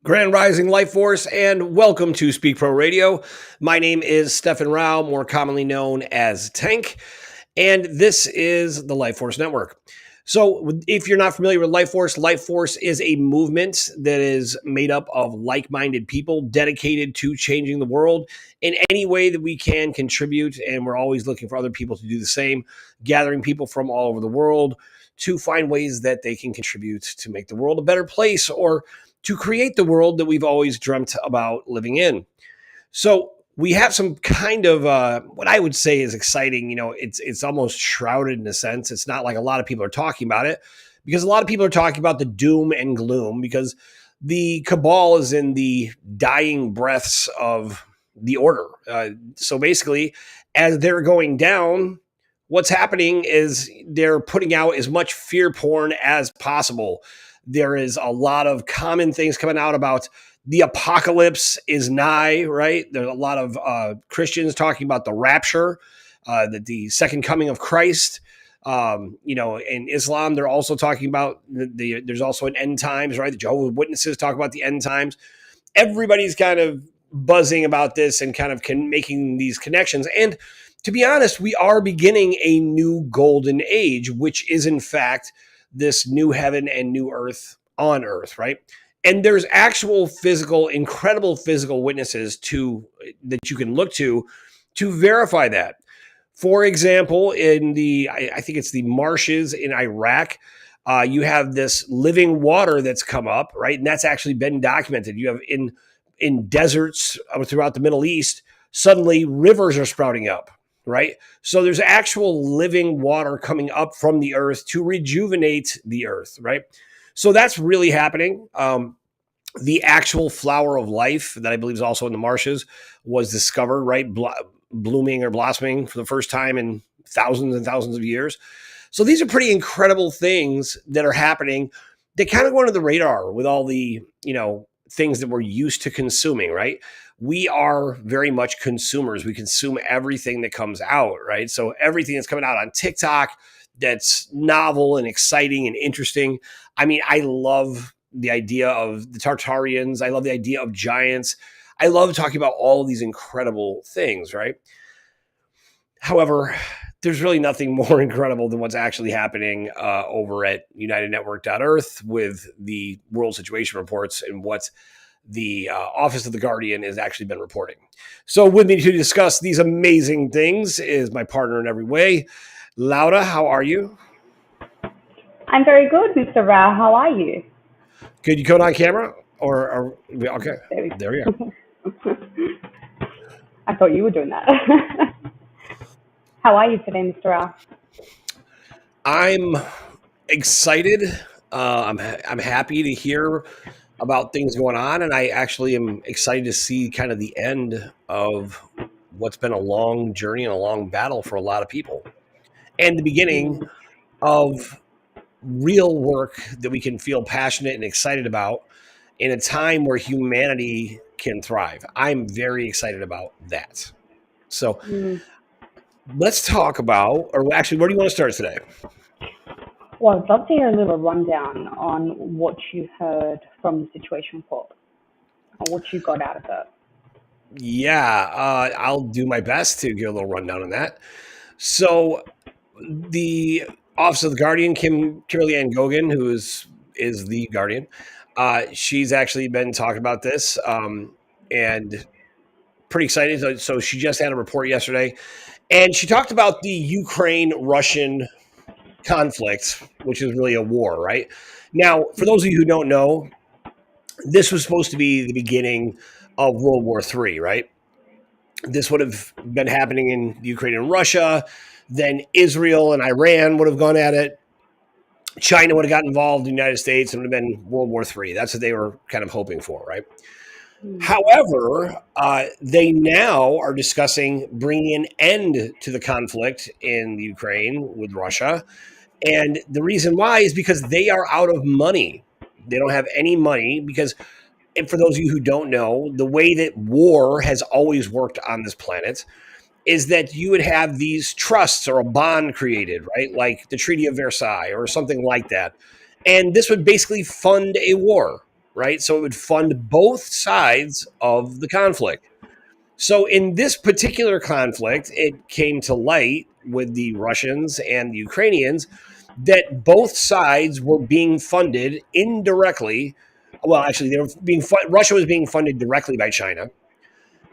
Grand Rising Life Force, and welcome to Speak Pro Radio. My name is Stefan Rao, more commonly known as Tank, and this is the Life Force Network. So, if you're not familiar with Life Force is a movement that is made up of like-minded people dedicated to changing the world in any way that we can contribute, and we're always looking for other people to do the same, gathering people from all over the world to find ways that they can contribute to make the world a better place or to create the world that we've always dreamt about living in. So we have some kind of what I would say is exciting. It's almost shrouded in a sense. It's not like a lot of people are talking about it because a lot of people are talking about the doom and gloom because the cabal is in the dying breaths of the order. So basically, as they're going down, what's happening is they're putting out as much fear porn as possible. There is a lot of common things coming out about the apocalypse is nigh, right? There's a lot of Christians talking about the rapture, the second coming of Christ. In Islam, they're also talking about there's also an end times, right? The Jehovah's Witnesses talk about the end times. Everybody's kind of buzzing about this and kind of making these connections. And to be honest, we are beginning a new golden age, which is in fact this new heaven and new earth on earth, right? And there's actual incredible physical witnesses that you can look to verify that. For example, I think it's the marshes in Iraq, you have this living water that's come up, right? And that's actually been documented. You have in deserts throughout the Middle East, suddenly rivers are sprouting up. Right. So there's actual living water coming up from the earth to rejuvenate the earth. Right. So that's really happening. The actual flower of life that I believe is also in the marshes was discovered, right? Blooming or blossoming for the first time in thousands and thousands of years. So these are pretty incredible things that are happening. They kind of go under the radar with all the, things that we're used to consuming, right? We are very much consumers. We consume everything that comes out, right? So everything that's coming out on TikTok that's novel and exciting and interesting. I mean, I love the idea of the Tartarians. I love the idea of giants. I love talking about all of these incredible things, right? However, there's really nothing more incredible than what's actually happening over at UnitedNetwork.Earth with the World Situation Reports and what the Office of the Guardian has actually been reporting. So with me to discuss these amazing things is my partner in every way, Laura. How are you? I'm very good, Mr. Rao. How are you? Could you go on camera? Okay, there we go. I thought you were doing that. How are you today, Mr. Rao? I'm excited. I'm happy to hear about things going on, and I actually am excited to see kind of the end of what's been a long journey and a long battle for a lot of people, and the beginning of real work that we can feel passionate and excited about in a time where humanity can thrive. I'm very excited about that. So let's talk about, or actually, where do you want to start today? Well, I'd love to hear a little rundown on what you heard from the situation report, or what you got out of it. Yeah, I'll do my best to give a little rundown on that. So the Office of the Guardian, Kimberly Ann Gogan, who is the Guardian, she's actually been talking about this and pretty excited. So she just had a report yesterday, and she talked about the Ukraine-Russian conflict, which is really a war, right? Now, for those of you who don't know, this was supposed to be the beginning of World War III, right? This would have been happening in Ukraine and Russia. Then Israel and Iran would have gone at it. China would have gotten involved in the United States, and it would have been World War III. That's what they were kind of hoping for, right? However, they now are discussing bringing an end to the conflict in the Ukraine with Russia. And the reason why is because they are out of money. They don't have any money because, and for those of you who don't know, the way that war has always worked on this planet is that you would have these trusts or a bond created, right? Like the Treaty of Versailles or something like that. And this would basically fund a war, right? So it would fund both sides of the conflict. So in this particular conflict, it came to light with the Russians and the Ukrainians that both sides were being funded indirectly. Well, actually, they were being Russia was being funded directly by China,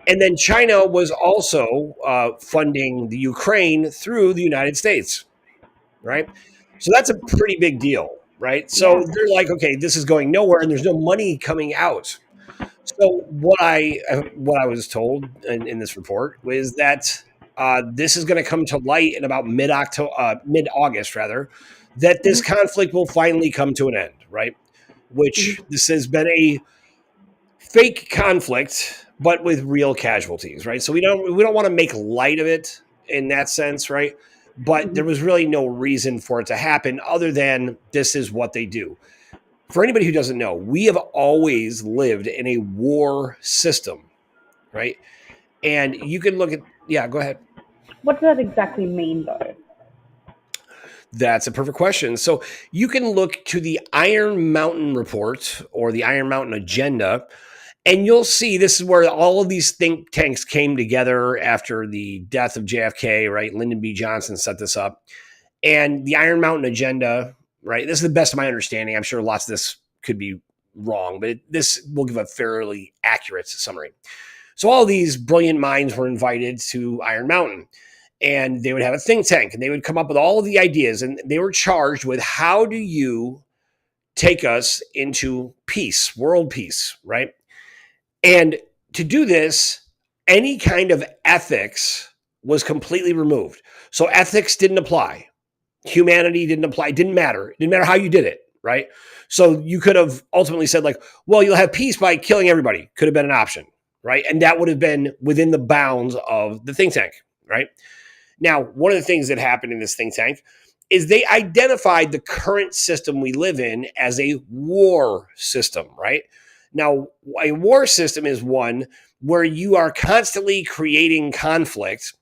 and then China was also funding the Ukraine through the United States, right? So that's a pretty big deal, right? So Yeah. they're like, okay, this is going nowhere, and there's no money coming out. So what I was told in this report was that this is going to come to light in about mid August rather, that this Mhm. conflict will finally come to an end, right? Which Mhm. this has been a fake conflict, but with real casualties, right? So we don't want to make light of it in that sense, right? But there Mhm. was really no reason for it to happen other than this is what they do. For anybody who doesn't know, we have always lived in a war system, right? And you can look at, yeah, go ahead. What does that exactly mean, though? That's a perfect question. So you can look to the Iron Mountain report or the Iron Mountain agenda, and you'll see this is where all of these think tanks came together after the death of JFK, right? Lyndon B. Johnson set this up. And the Iron Mountain agenda, right? This is the best of my understanding. I'm sure lots of this could be wrong, but this will give a fairly accurate summary. So all these brilliant minds were invited to Iron Mountain, and they would have a think tank, and they would come up with all of the ideas, and they were charged with how do you take us into peace, world peace, right? And to do this, any kind of ethics was completely removed. So ethics didn't apply. Humanity didn't apply. It didn't matter. It didn't matter how you did it, right? So you could have ultimately said, like, well, you'll have peace by killing everybody. Could have been an option, right? And that would have been within the bounds of the think tank, right? Now, one of the things that happened in this think tank is they identified the current system we live in as a war system, right? Now, a war system is one where you are constantly creating conflict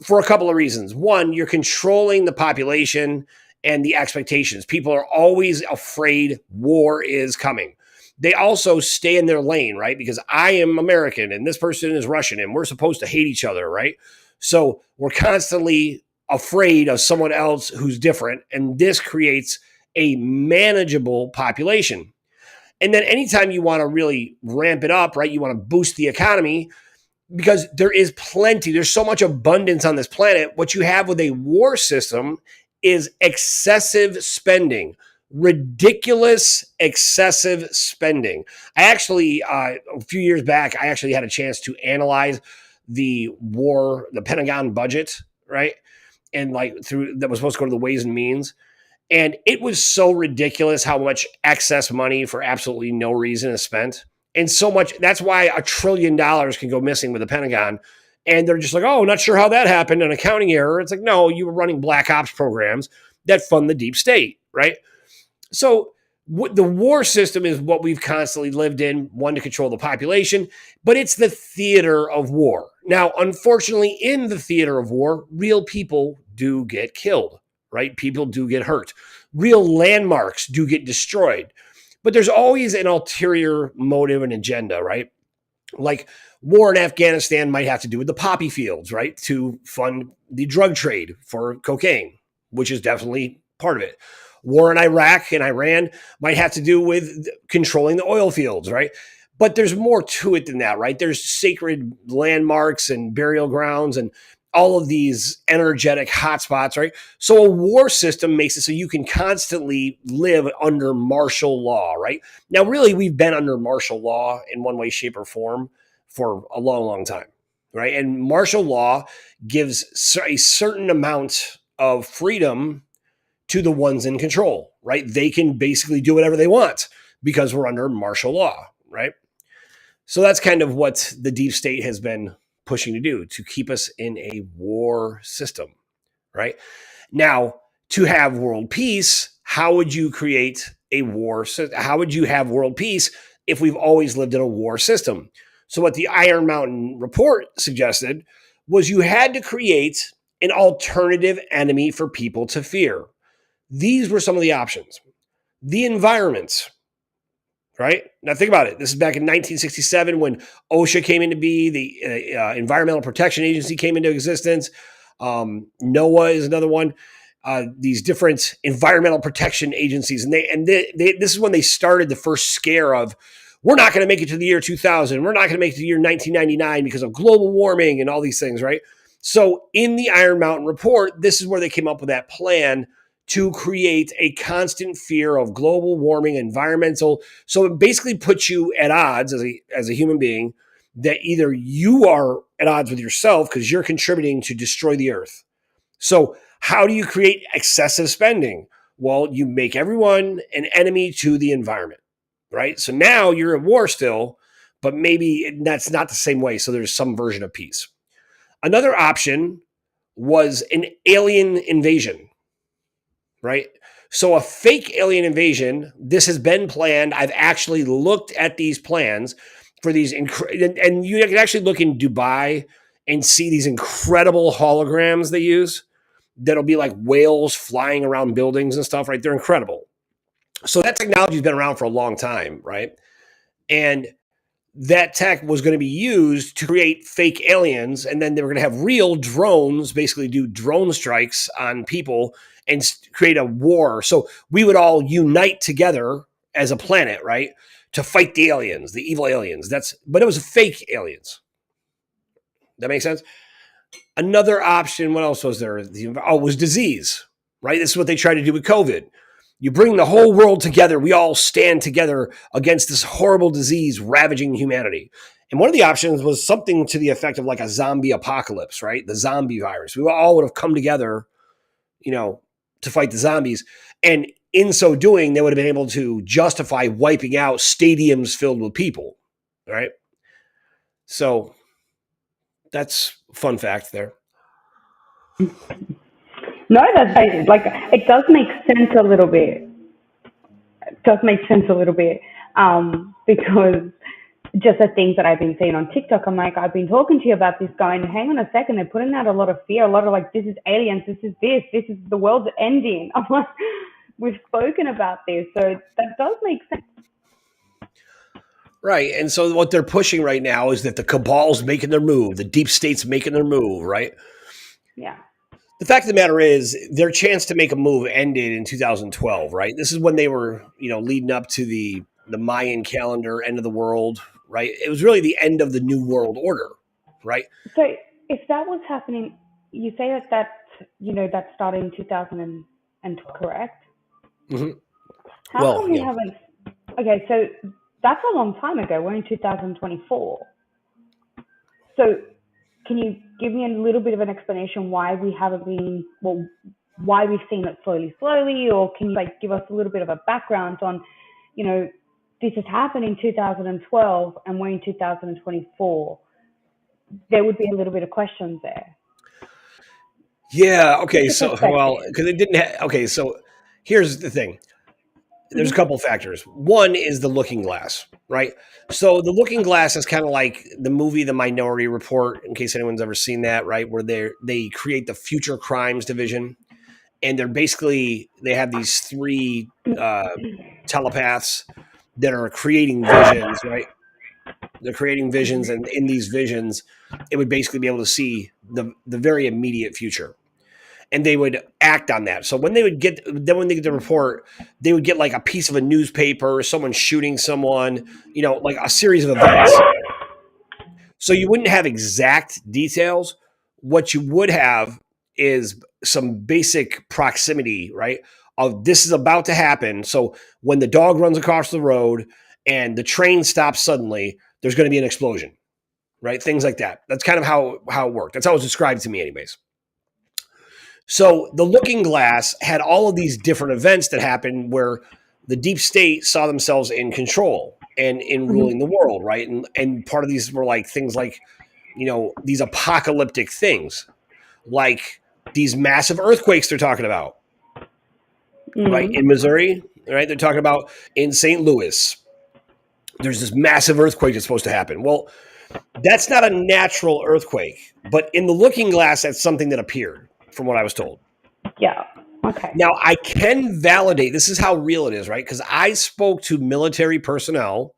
for a couple of reasons. One, you're controlling the population and the expectations. People are always afraid war is coming. They also stay in their lane, right? Because I am American and this person is Russian and we're supposed to hate each other, right? So we're constantly afraid of someone else who's different. And this creates a manageable population. And then anytime you want to really ramp it up, right? You want to boost the economy, because there is plenty, there's so much abundance on this planet. What you have with a war system is excessive spending, ridiculous, excessive spending. I actually, a few years back, I actually had a chance to analyze the Pentagon budget, right? And like through that was supposed to go to the Ways and Means. And it was so ridiculous how much excess money for absolutely no reason is spent. And so much, that's why $1 trillion can go missing with the Pentagon. And they're just like, oh, not sure how that happened, an accounting error. It's like, no, you were running black ops programs that fund the deep state, right? So the war system is what we've constantly lived in, one to control the population, but it's the theater of war. Now, unfortunately, in the theater of war, real people do get killed, right? People do get hurt. Real landmarks do get destroyed. But there's always an ulterior motive and agenda, right? Like war in Afghanistan might have to do with the poppy fields, right? To fund the drug trade for cocaine, which is definitely part of it. War in Iraq and Iran might have to do with controlling the oil fields, right? But there's more to it than that, right? There's sacred landmarks and burial grounds and all of these energetic hotspots, right? So a war system makes it so you can constantly live under martial law, right? Now, really, we've been under martial law in one way, shape, or form for a long, long time, right? And martial law gives a certain amount of freedom to the ones in control, right? They can basically do whatever they want because we're under martial law, right? So that's kind of what the deep state has been pushing to do, to keep us in a war system, right? Now, to have world peace, how would you create a war? How would you have world peace if we've always lived in a war system? So, what the Iron Mountain report suggested was you had to create an alternative enemy for people to fear. These were some of the options: the environment, right? Now think about it. This is back in 1967 when OSHA came into being, the Environmental Protection Agency came into existence. NOAA is another one. These different environmental protection agencies, and this is when they started the first scare of we're not going to make it to the year 2000. We're not going to make it to the year 1999 because of global warming and all these things, right? So in the Iron Mountain report, this is where they came up with that plan to create a constant fear of global warming, environmental. So it basically puts you at odds as a human being that either you are at odds with yourself because you're contributing to destroy the earth. So how do you create excessive spending? Well, you make everyone an enemy to the environment, right? So now you're at war still, but maybe that's not the same way. So there's some version of peace. Another option was an alien invasion, right? So a fake alien invasion, this has been planned. I've actually looked at these plans for these, and you can actually look in Dubai and see these incredible holograms they use that'll be like whales flying around buildings and stuff, right? They're incredible. So that technology's been around for a long time, right? And that tech was going to be used to create fake aliens, and then they were going to have real drones basically do drone strikes on people and create a war. So we would all unite together as a planet, right, to fight the aliens, the evil aliens. But it was fake aliens. That makes sense. Another option, what else was there? Was disease, right? This is what they tried to do with COVID. You bring the whole world together. We all stand together against this horrible disease ravaging humanity. And one of the options was something to the effect of like a zombie apocalypse, right? The zombie virus. We all would have come together, to fight the zombies. And in so doing, they would have been able to justify wiping out stadiums filled with people, right? So that's a fun fact there. No, that's like it does make sense a little bit. It does make sense a little bit because just the things that I've been seeing on TikTok, I'm like, I've been talking to you about this, going, hang on a second, they're putting out a lot of fear, a lot of like, this is aliens, this is the world's ending. I'm like, we've spoken about this, so that does make sense. Right. And so what they're pushing right now is that the cabal's making their move, the deep state's making their move, right? Yeah. The fact of the matter is their chance to make a move ended in 2012, right? This is when they were, leading up to the Mayan calendar, end of the world, right? It was really the end of the New World Order, right? So if that was happening, you say that started in 2000 correct? Mm-hmm. How come we haven't? Okay, so that's a long time ago. We're in 2024. So can you give me a little bit of an explanation why we haven't been, why we've seen it slowly, or can you give us a little bit of a background on, this has happened in 2012 and we're in 2024. There would be a little bit of questions there. Yeah. Okay. So, because it didn't. Okay. So here's the thing. There's a couple factors. One is the Looking Glass, right? So the Looking Glass is kind of like the movie The Minority Report, in case anyone's ever seen that, right? Where they create the Future Crimes Division, and they have these three telepaths that are creating visions, right? They're creating visions, and in these visions, it would basically be able to see the very immediate future. And they would act on that. So when they get the report, they would get like a piece of a newspaper, someone shooting someone, like a series of events. So you wouldn't have exact details. What you would have is some basic proximity, right? Of this is about to happen. So when the dog runs across the road and the train stops suddenly, there's going to be an explosion, right? Things like that. That's kind of how it worked. That's how it was described to me anyways. So the Looking Glass had all of these different events that happened where the deep state saw themselves in control and in ruling the world, right? And part of these were like things like, these apocalyptic things, like these massive earthquakes they're talking about, right? In Missouri, right? They're talking about in St. Louis. There's this massive earthquake that's supposed to happen. Well, that's not a natural earthquake, but in the Looking Glass, that's something that appeared, from what I was told. Yeah. Okay. Now, I can validate, this is how real it is, right? Because I spoke to military personnel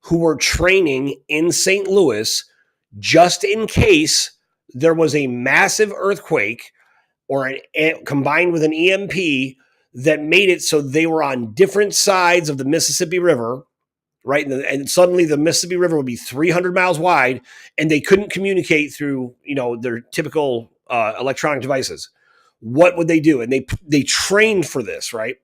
who were training in St. Louis just in case there was a massive earthquake or combined with an EMP that made it so they were on different sides of the Mississippi River, right? And suddenly the Mississippi River would be 300 miles wide, and they couldn't communicate through, their typical electronic devices. What would they do? And they trained for this, right?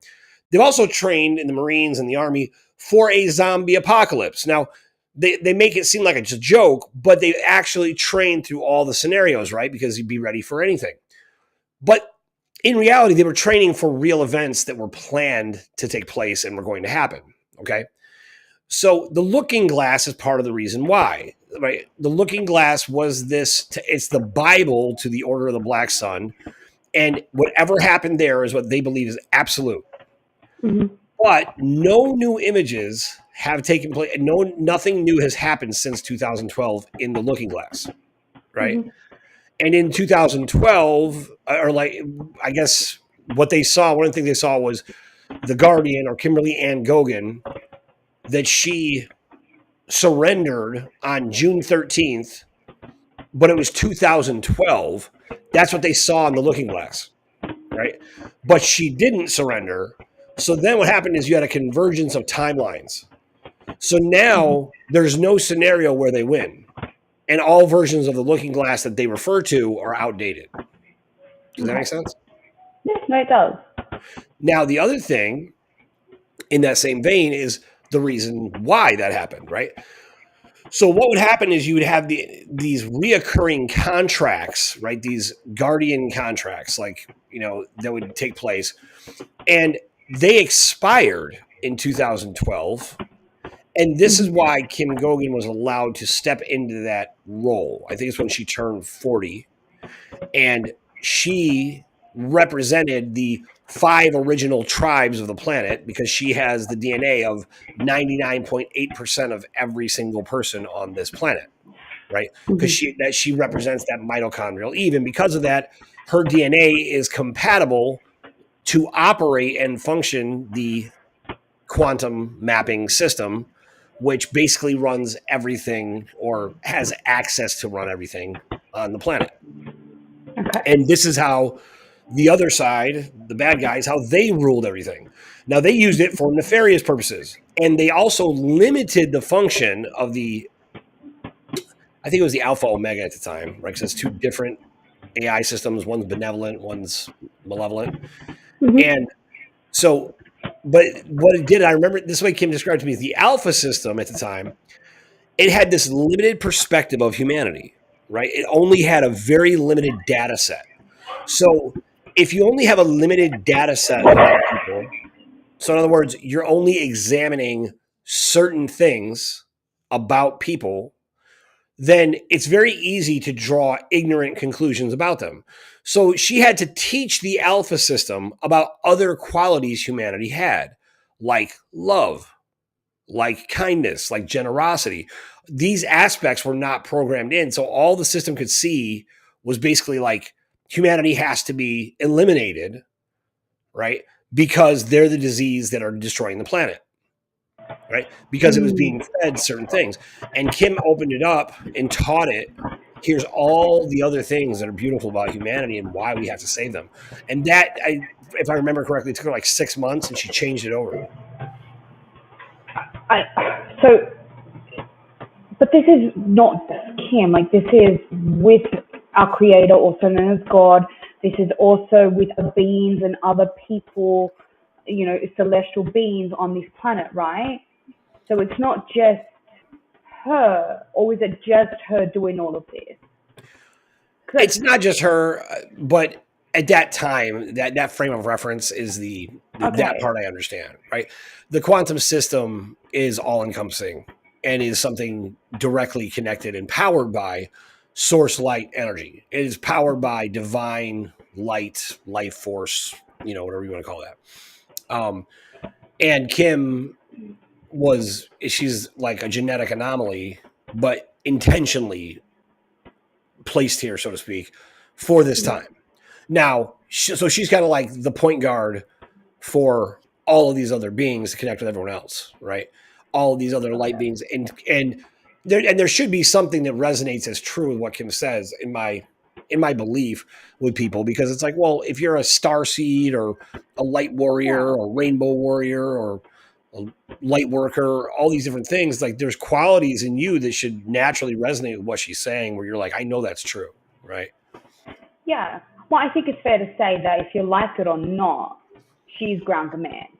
They've also trained in the Marines and the Army for a zombie apocalypse. Now, they make it seem like it's a joke, but they actually train through all the scenarios, right? Because you'd be ready for anything. But in reality, they were training for real events that were planned to take place and were going to happen. Okay. So the looking glass is part of the reason why, right? The looking glass was it's the Bible to the Order of the Black Sun. And whatever happened there is what they believe is absolute. Mm-hmm. But no new images have taken place. Nothing new has happened since 2012 in the looking glass, right? Mm-hmm. And in 2012, I guess what they saw, one of the things they saw was the Guardian, or Kimberly Ann Gogan, that she surrendered on June 13th, but it was 2012. That's what they saw in the looking glass, right? But she didn't surrender. So then what happened is you had a convergence of timelines. So now there's no scenario where they win. And all versions of the looking glass that they refer to are outdated. Does that make sense? Yes, no, it does. Now, the other thing in that same vein is the reason why that happened, right? So what would happen is you would have these reoccurring contracts, right? These guardian contracts, that would take place. And they expired in 2012. And this is why Kim Gogan was allowed to step into that role. I think it's when she turned 40. And she represented the 5 original tribes of the planet because she has the DNA of 99.8% of every single person on this planet, right? Because she represents that mitochondrial Eve. And because of that, her DNA is compatible to operate and function the quantum mapping system, which basically runs everything or has access to run everything on the planet. Okay. And this is how the other side, the bad guys, how they ruled everything. Now, they used it for nefarious purposes. And they also limited the function of I think it was the Alpha Omega at the time, right? Because it's 2 different AI systems. One's benevolent, one's malevolent. Mm-hmm. And so, but what it did, I remember this way Kim described to me, the Alpha system at the time, it had this limited perspective of humanity, right? It only had a very limited data set. So if you only have a limited data set about people, so in other words, you're only examining certain things about people, then it's very easy to draw ignorant conclusions about them. So she had to teach the Alpha system about other qualities humanity had, like love, like kindness, like generosity. These aspects were not programmed in. So all the system could see was basically like humanity has to be eliminated, right? Because they're the disease that are destroying the planet, right? Because it was being fed certain things. And Kim opened it up and taught it. Here's all the other things that are beautiful about humanity and why we have to save them. And that, if I remember correctly, it took her like 6 months and she changed it over. But this is not Kim. Like, this is with our creator, also known as God. This is also with the beings and other people, celestial beings on this planet, right? So it's not just her, or is it just her doing all of this? It's not just her, but at that time, that frame of reference is that part I understand, right? The quantum system is all-encompassing and is something directly connected and powered by source light energy. It is powered by divine light, life force, whatever you want to call that. And Kim she's like a genetic anomaly, but intentionally placed here, so to speak, for this time. Now, so she's kind of like the point guard for all of these other beings to connect with everyone else, right? All of these other light beings, and there should be something that resonates as true with what Kim says in my belief with people, because it's like, well, if you're a star seed or a light warrior or rainbow warrior or a light worker, all these different things, like there's qualities in you that should naturally resonate with what she's saying, where you're like, I know that's true, right? Yeah. Well, I think it's fair to say that if you like it or not, she's ground command,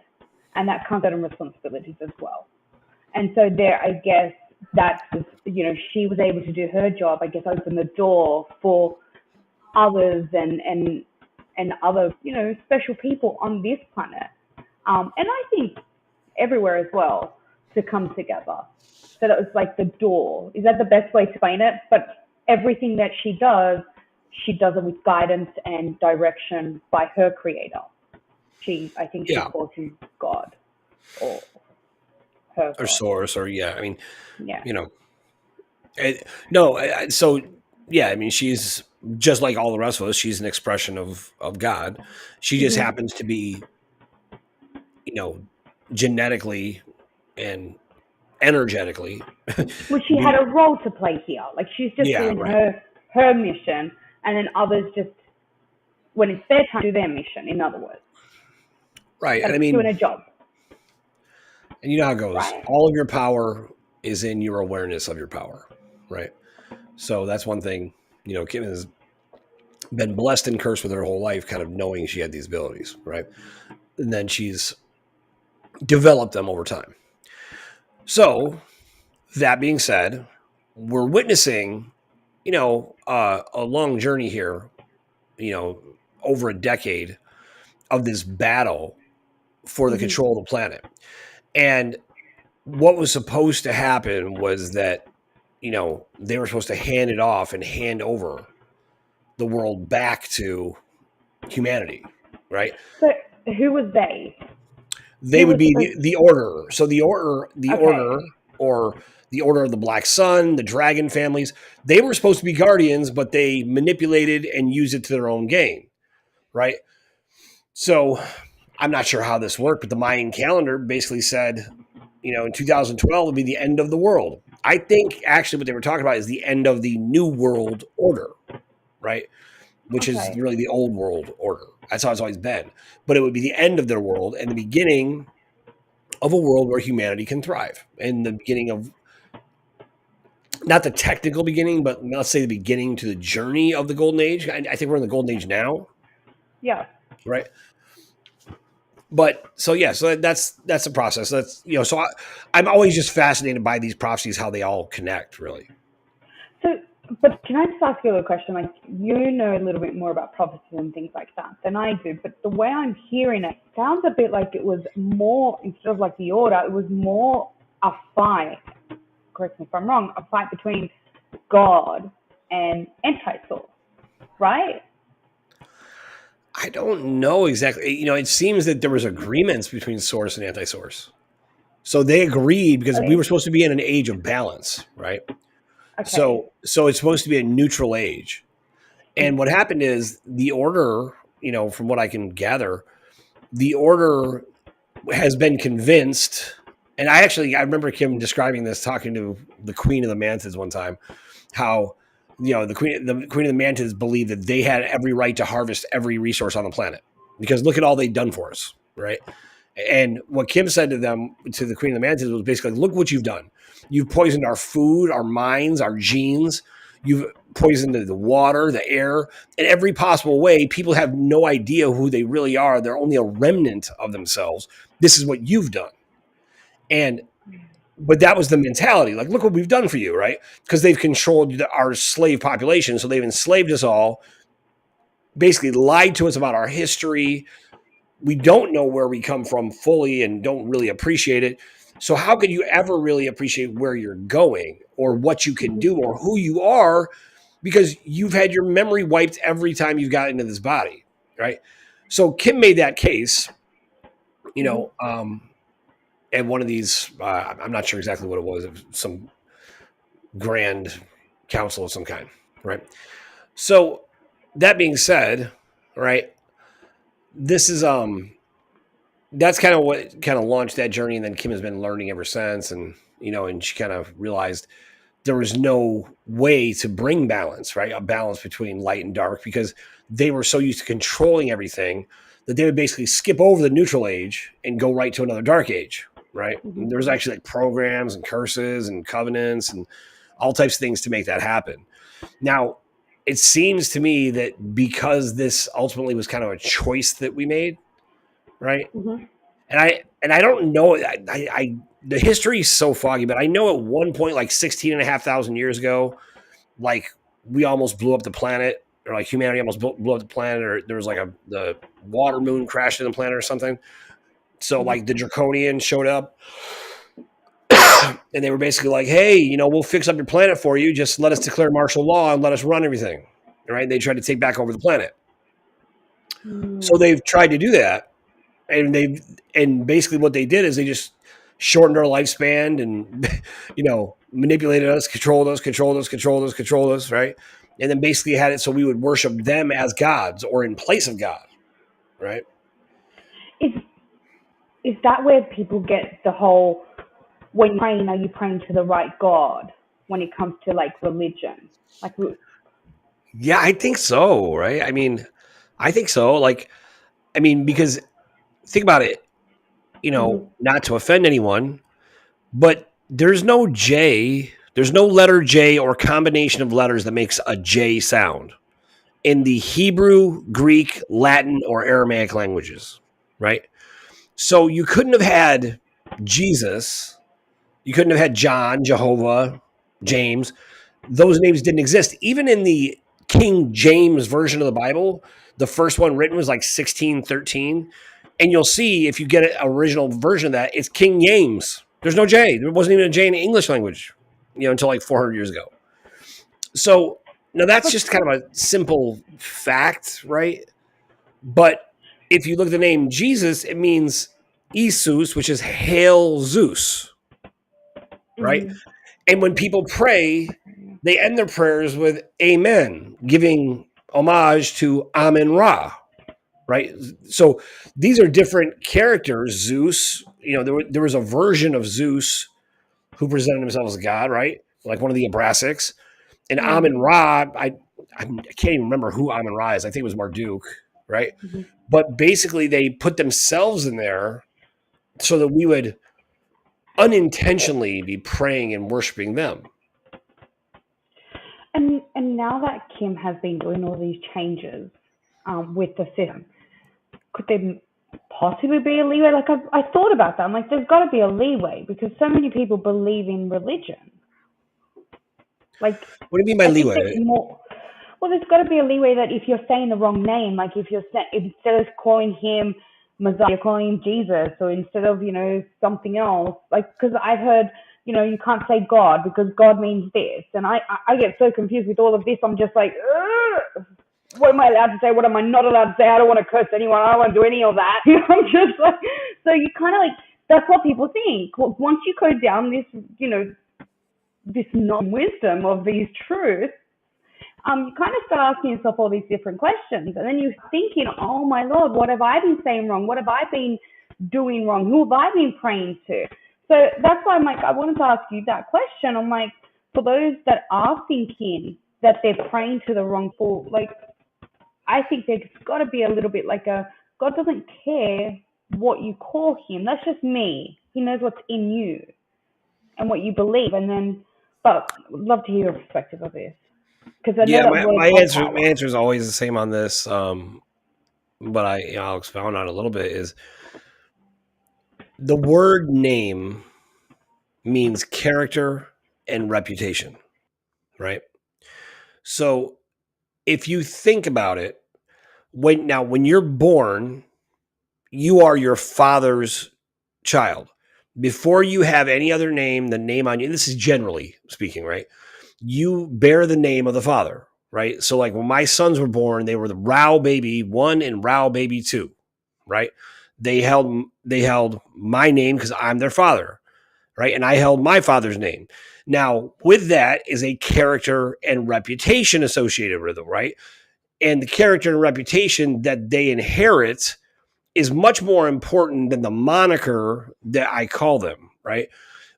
and that comes out in responsibilities as well. And so there, I guess that's, she was able to do her job, I guess, open the door for others and other, special people on this planet. And I think everywhere as well, to come together. So that was like the door. Is that the best way to explain it? But everything that she does it with guidance and direction by her creator. I think she calls him God or her or God. source, or I mean, so I mean, she's just like all the rest of us. She's an expression of God. She just happens to be, genetically and energetically. Well, she had a role to play here. Like, she's just doing her mission, and then others just, when it's their time, do their mission, in other words. Right. Like, and I mean, doing a job. And you know how it goes. Right. All of your power is in your awareness of your power, right? So that's one thing, Kim has been blessed and cursed with her whole life, kind of knowing she had these abilities, right? And then she's developed them over time. So that being said, we're witnessing, a long journey here, over a decade of this battle for the control of the planet. And what was supposed to happen was that, they were supposed to hand it off and hand over the world back to humanity, right? So who was they? They would be the Order. So the Order, or the Order of the Black Sun, the Dragon families, they were supposed to be guardians, but they manipulated and used it to their own gain, right? So I'm not sure how this worked, but the Mayan calendar basically said, in 2012 would be the end of the world. I think actually what they were talking about is the end of the New World Order, right? Which is really the old world order. That's how it's always been. But it would be the end of their world and the beginning of a world where humanity can thrive. And the beginning of, not the technical beginning, but let's say the beginning to the journey of the Golden Age. I think we're in the Golden Age now. Yeah. Right. But so that's the process. That's so I'm always just fascinated by these prophecies, how they all connect, really. So, but can I just ask you a question? Like, you know a little bit more about prophecies and things like that than I do, but the way I'm hearing it sounds a bit like it was more, instead of like the Order, it was more a fight. Correct me if I'm wrong. A fight between God and anti-source, right? I don't know exactly. It seems that there was agreements between source and anti-source. So they agreed because we were supposed to be in an age of balance, right? Okay. So it's supposed to be a neutral age. And what happened is the Order, from what I can gather, the Order has been convinced. And I remember Kim describing this, talking to the Queen of the Mantids one time, how the Queen of the Mantids believed that they had every right to harvest every resource on the planet because look at all they've done for us, right? And what Kim said to the Queen of the Mantids, was basically, look what you've done. You've poisoned our food, our minds, our genes. You've poisoned the water, the air, in every possible way. People have no idea who they really are. They're only a remnant of themselves. This is what you've done. But that was the mentality. Like, look what we've done for you, right? Because they've controlled our slave population. So they've enslaved us all, basically lied to us about our history. We don't know where we come from fully and don't really appreciate it. So how could you ever really appreciate where you're going or what you can do or who you are? Because you've had your memory wiped every time you've got into this body, right? So Kim made that case, and one of these, I'm not sure exactly what it was, some grand council of some kind, right? So that being said, right? This is that's kind of what kind of launched that journey, and then Kim has been learning ever since, and and she kind of realized there was no way to bring balance, right? A balance between light and dark, because they were so used to controlling everything that they would basically skip over the neutral age and go right to another dark age, right? And there was actually like programs and curses and covenants and all types of things to make that happen. Now, it seems to me that because this ultimately was kind of a choice that we made, right? And I don't know, the history is so foggy, but I know at one point, like 16,500 years ago, like we almost blew up the planet, or like humanity almost blew up the planet, or there was like the water moon crashed in the planet or something. So like the Draconians showed up and they were basically like, hey, we'll fix up your planet for you. Just let us declare martial law and let us run everything. Right. And they tried to take back over the planet. So they've tried to do that. And basically what they did is they just shortened our lifespan and, manipulated us, controlled us, right? And then basically had it so we would worship them as gods or in place of God, right? Is that where people get the whole, when you're praying, are you praying to the right God when it comes to like religion? Like, Yeah, I think so, right? I think so. Because think about it, not to offend anyone, but there's no letter J or combination of letters that makes a J sound in the Hebrew, Greek, Latin, or Aramaic languages, right? So you couldn't have had Jesus, you couldn't have had John, Jehovah, James. Those names didn't exist. Even in the King James version of the Bible, the first one written was like 1613. And you'll see if you get an original version of that, it's King James. There's no J. There wasn't even a J in the English language, until like 400 years ago. So now that's just kind of a simple fact, right? But if you look at the name Jesus, it means Isus, which is Hail Zeus, right? And when people pray, they end their prayers with Amen, giving homage to Amen Ra, right? So these are different characters. Zeus, there was a version of Zeus who presented himself as a god, right? Like one of the Abrasics. And Amen Ra, I can't even remember who Amen Ra is. I think it was Marduk, right? But basically they put themselves in there so that we would unintentionally be praying and worshiping them. And now that Kim has been doing all these changes with the system, could there possibly be a leeway? Like I thought about that. I'm like, there's got to be a leeway because so many people believe in religion. Like, what do you mean by leeway? Well, there's got to be a leeway that if you're saying the wrong name, like if instead of calling him Messiah, you're calling him Jesus, or instead of something else, like because I've heard you can't say God because God means this, and I get so confused with all of this. I'm just like, ugh, what am I allowed to say? What am I not allowed to say? I don't want to curse anyone. I don't want to do any of that. I'm just like, so you kind of like that's what people think. Once you go down this this non-wisdom of these truths, you kind of start asking yourself all these different questions. And then you're thinking, oh my Lord, what have I been saying wrong? What have I been doing wrong? Who have I been praying to? So that's why I'm like, I wanted to ask you that question. I'm like, for those that are thinking that they're praying to the wrong people, like, I think there's got to be a little bit like God doesn't care what you call him. That's just me. He knows what's in you and what you believe. And then, but I'd love to hear your perspective of this. Because I know that my answer is always the same on this, but I'll expound on it a little bit. Is the word name means character and reputation, right? So if you think about it, when you're born, you are your father's child. Before you have any other name, the name on you, this is generally speaking, right? You bear the name of the father, right? So like when my sons were born, they were the Rao baby 1 and Rao baby 2, right? They held my name because I'm their father, right? And I held my father's name. Now, with that is a character and reputation associated with it, right? And the character and reputation that they inherit is much more important than the moniker that I call them, right?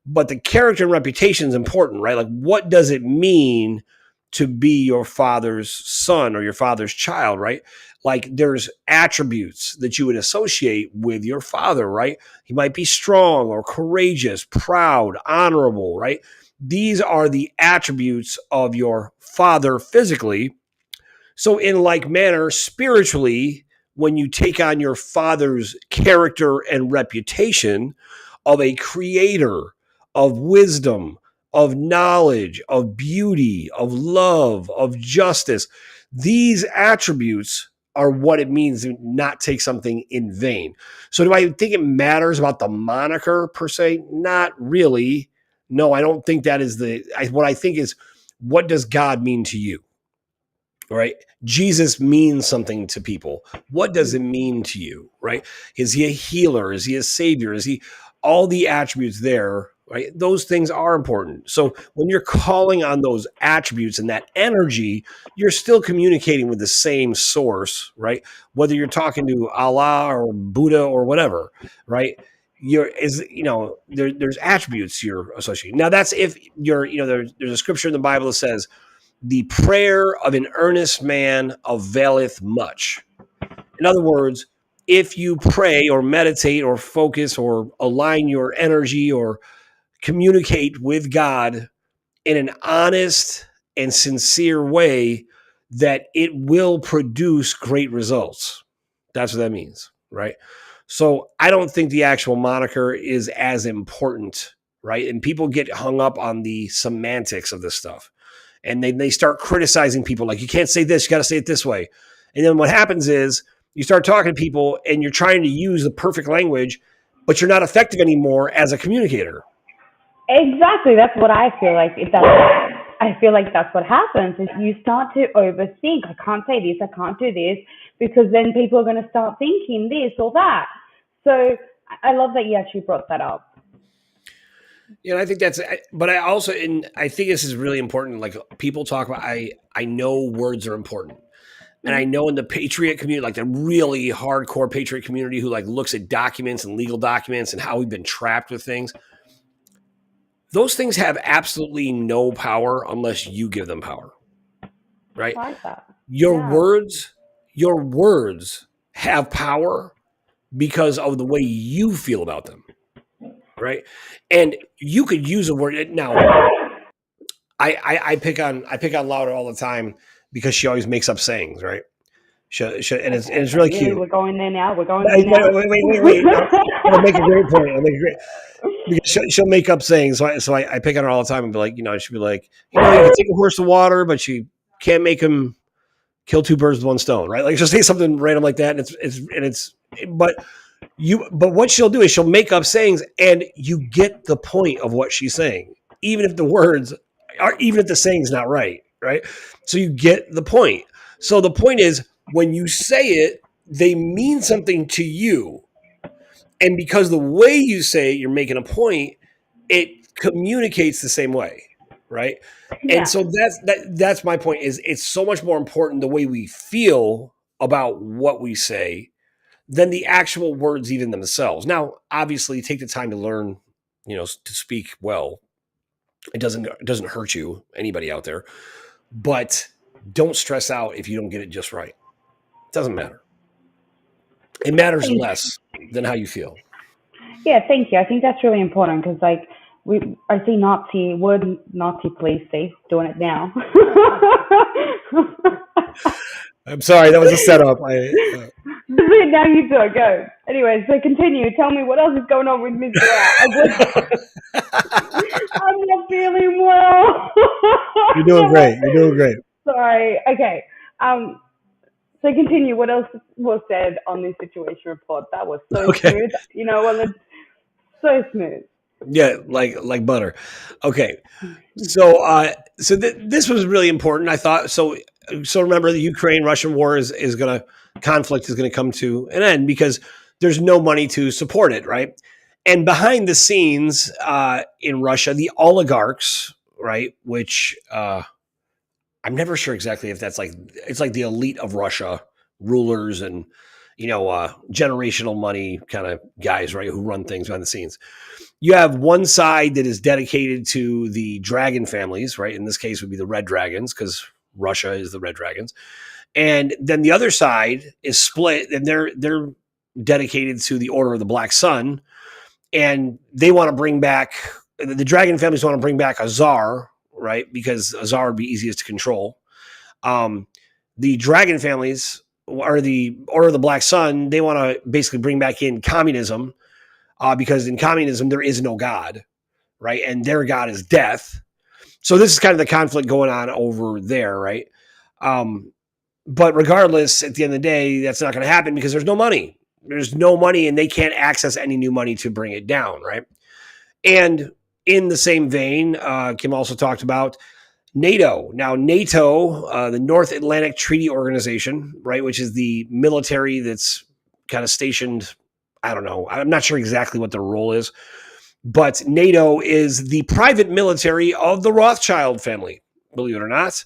But the character and reputation is important, right? Like, what does it mean to be your father's son or your father's child, right? Like, there's attributes that you would associate with your father, right? He might be strong or courageous, proud, honorable, right? These are the attributes of your father physically. So, in like manner, spiritually, when you take on your father's character and reputation of a creator, of wisdom, of knowledge, of beauty, of love, of justice, these attributes are what it means to not take something in vain. So, do I think it matters about the moniker per se? Not really. No, I don't think that is what I think is, what does God mean to you? Right? Jesus means something to people. What does it mean to you? Right? Is he a healer? Is he a savior? Is he all the attributes there? Right? Those things are important. So when you're calling on those attributes and that energy, you're still communicating with the same source, right? Whether you're talking to Allah or Buddha or whatever, right? There's attributes you're associating. Now that's if there's a scripture in the Bible that says, the prayer of an earnest man availeth much. In other words, if you pray or meditate or focus or align your energy or communicate with God in an honest and sincere way, that it will produce great results. That's what that means, right? So I don't think the actual moniker is as important, right? And people get hung up on the semantics of this stuff. And they start criticizing people like, you can't say this, you got to say it this way. And then what happens is you start talking to people and you're trying to use the perfect language, but you're not effective anymore as a communicator. Exactly. That's what I feel like. I feel like that's what happens is you start to overthink. I can't say this. I can't do this, because then people are going to start thinking this or that. So I love that you actually brought that up. Yeah, I think but I also, and I think this is really important. Like, people talk about, I know words are important. And I know in the Patriot community, like the really hardcore Patriot community who like looks at documents and legal documents and how we've been trapped with things, those things have absolutely no power unless you give them power, right? I like that. Your words have power because of the way you feel about them, right? And you could use a word. Now, I pick on Laura all the time because she always makes up sayings, right? And it's really cute. We're going there now. Wait. I'll make a great point. Because she'll make up sayings. So I pick on her all the time and be like, she'll be like, you can take a horse to water, but you can't make him kill two birds with one stone, right? Like, she'll say something random like that, but what she'll do is she'll make up sayings, and you get the point of what she's saying, even if the saying's not right, right? So you get the point. So the point is, when you say it, they mean something to you. And because the way you say it, you're making a point, it communicates the same way, right? Yeah. And so that's my point, is it's so much more important the way we feel about what we say than the actual words even themselves. Now, obviously, take the time to learn, to speak well. It doesn't hurt you, anybody out there, but don't stress out if you don't get it just right. It doesn't matter. It matters less than how you feel. Yeah, thank you. I think that's really important, because I see word Nazi, please, Steve, doing it now. I'm sorry, that was a setup. Now you do it, go. Anyway, so continue. Tell me what else is going on with Mr. I'm not feeling well. You're doing great. Sorry. Okay. So continue. What else was said on this situation report? That was so smooth. It's so smooth. Yeah, like butter. Okay. So this was really important, I thought. So remember, the Ukraine-Russian war conflict is going to come to an end because there's no money to support it, right? And behind the scenes in Russia, the oligarchs, right, which I I'm never sure exactly if that's like it's like the elite of Russia, rulers and generational money kind of guys, right, who run things behind the scenes. You have one side that is dedicated to the dragon families, right? In this case, would be the red dragons because Russia is the red dragons, and then the other side is split, and they're dedicated to the Order of the Black Sun, and they want to bring back the dragon families want to bring back a czar, right? Because a czar would be easiest to control. Um, the dragon families or the Order of the Black Sun, they want to basically bring back in communism because in communism there is no God, right? And their God is death. So this is kind of the conflict going on over there, right? But regardless, at the end of the day, that's not going to happen because there's no money. There's no money, and they can't access any new money to bring it down, right? And in the same vein, Kim also talked about NATO. Now, NATO, the North Atlantic Treaty Organization, right, which is the military that's kind of stationed. I don't know. I'm not sure exactly what their role is, but NATO is the private military of the Rothschild family, believe it or not.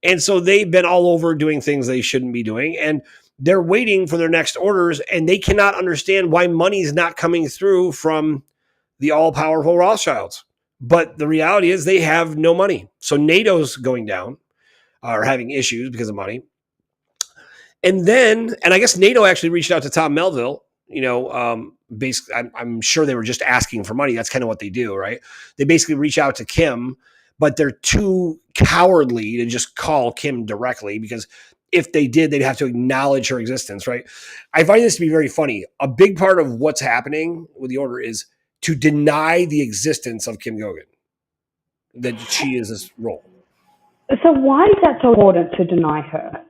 And so they've been all over doing things they shouldn't be doing. And they're waiting for their next orders, and they cannot understand why money is not coming through from the all-powerful Rothschilds. But the reality is they have no money. So NATO's going down or having issues because of money. And I guess NATO actually reached out to Tom Melville. Basically, I'm sure they were just asking for money. That's kind of what they do, right? They basically reach out to Kim, but they're too cowardly to just call Kim directly because if they did, they'd have to acknowledge her existence, right? I find this to be very funny. A big part of what's happening with the order is to deny the existence of Kim Gogan, that she is this role. So why is that so important to deny her?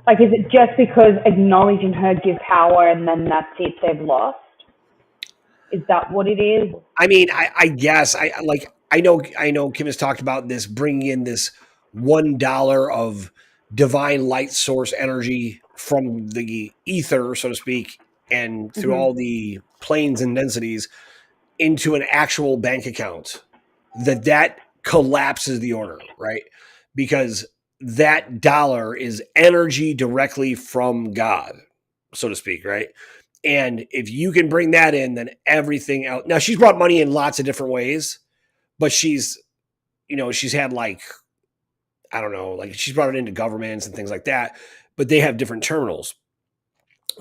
Like, is it just because acknowledging her gives power and then that's it, they've lost? Is that what it is? I mean, I guess I know Kim has talked about this, bringing in this $1 of divine light source energy from the ether, so to speak, and through all the planes and densities into an actual bank account. That collapses the order, right? Because that dollar is energy directly from God, so to speak, right? And if you can bring that in, then everything else. Now she's brought money in lots of different ways, but she's had I don't know, she's brought it into governments and things like that, but they have different terminals.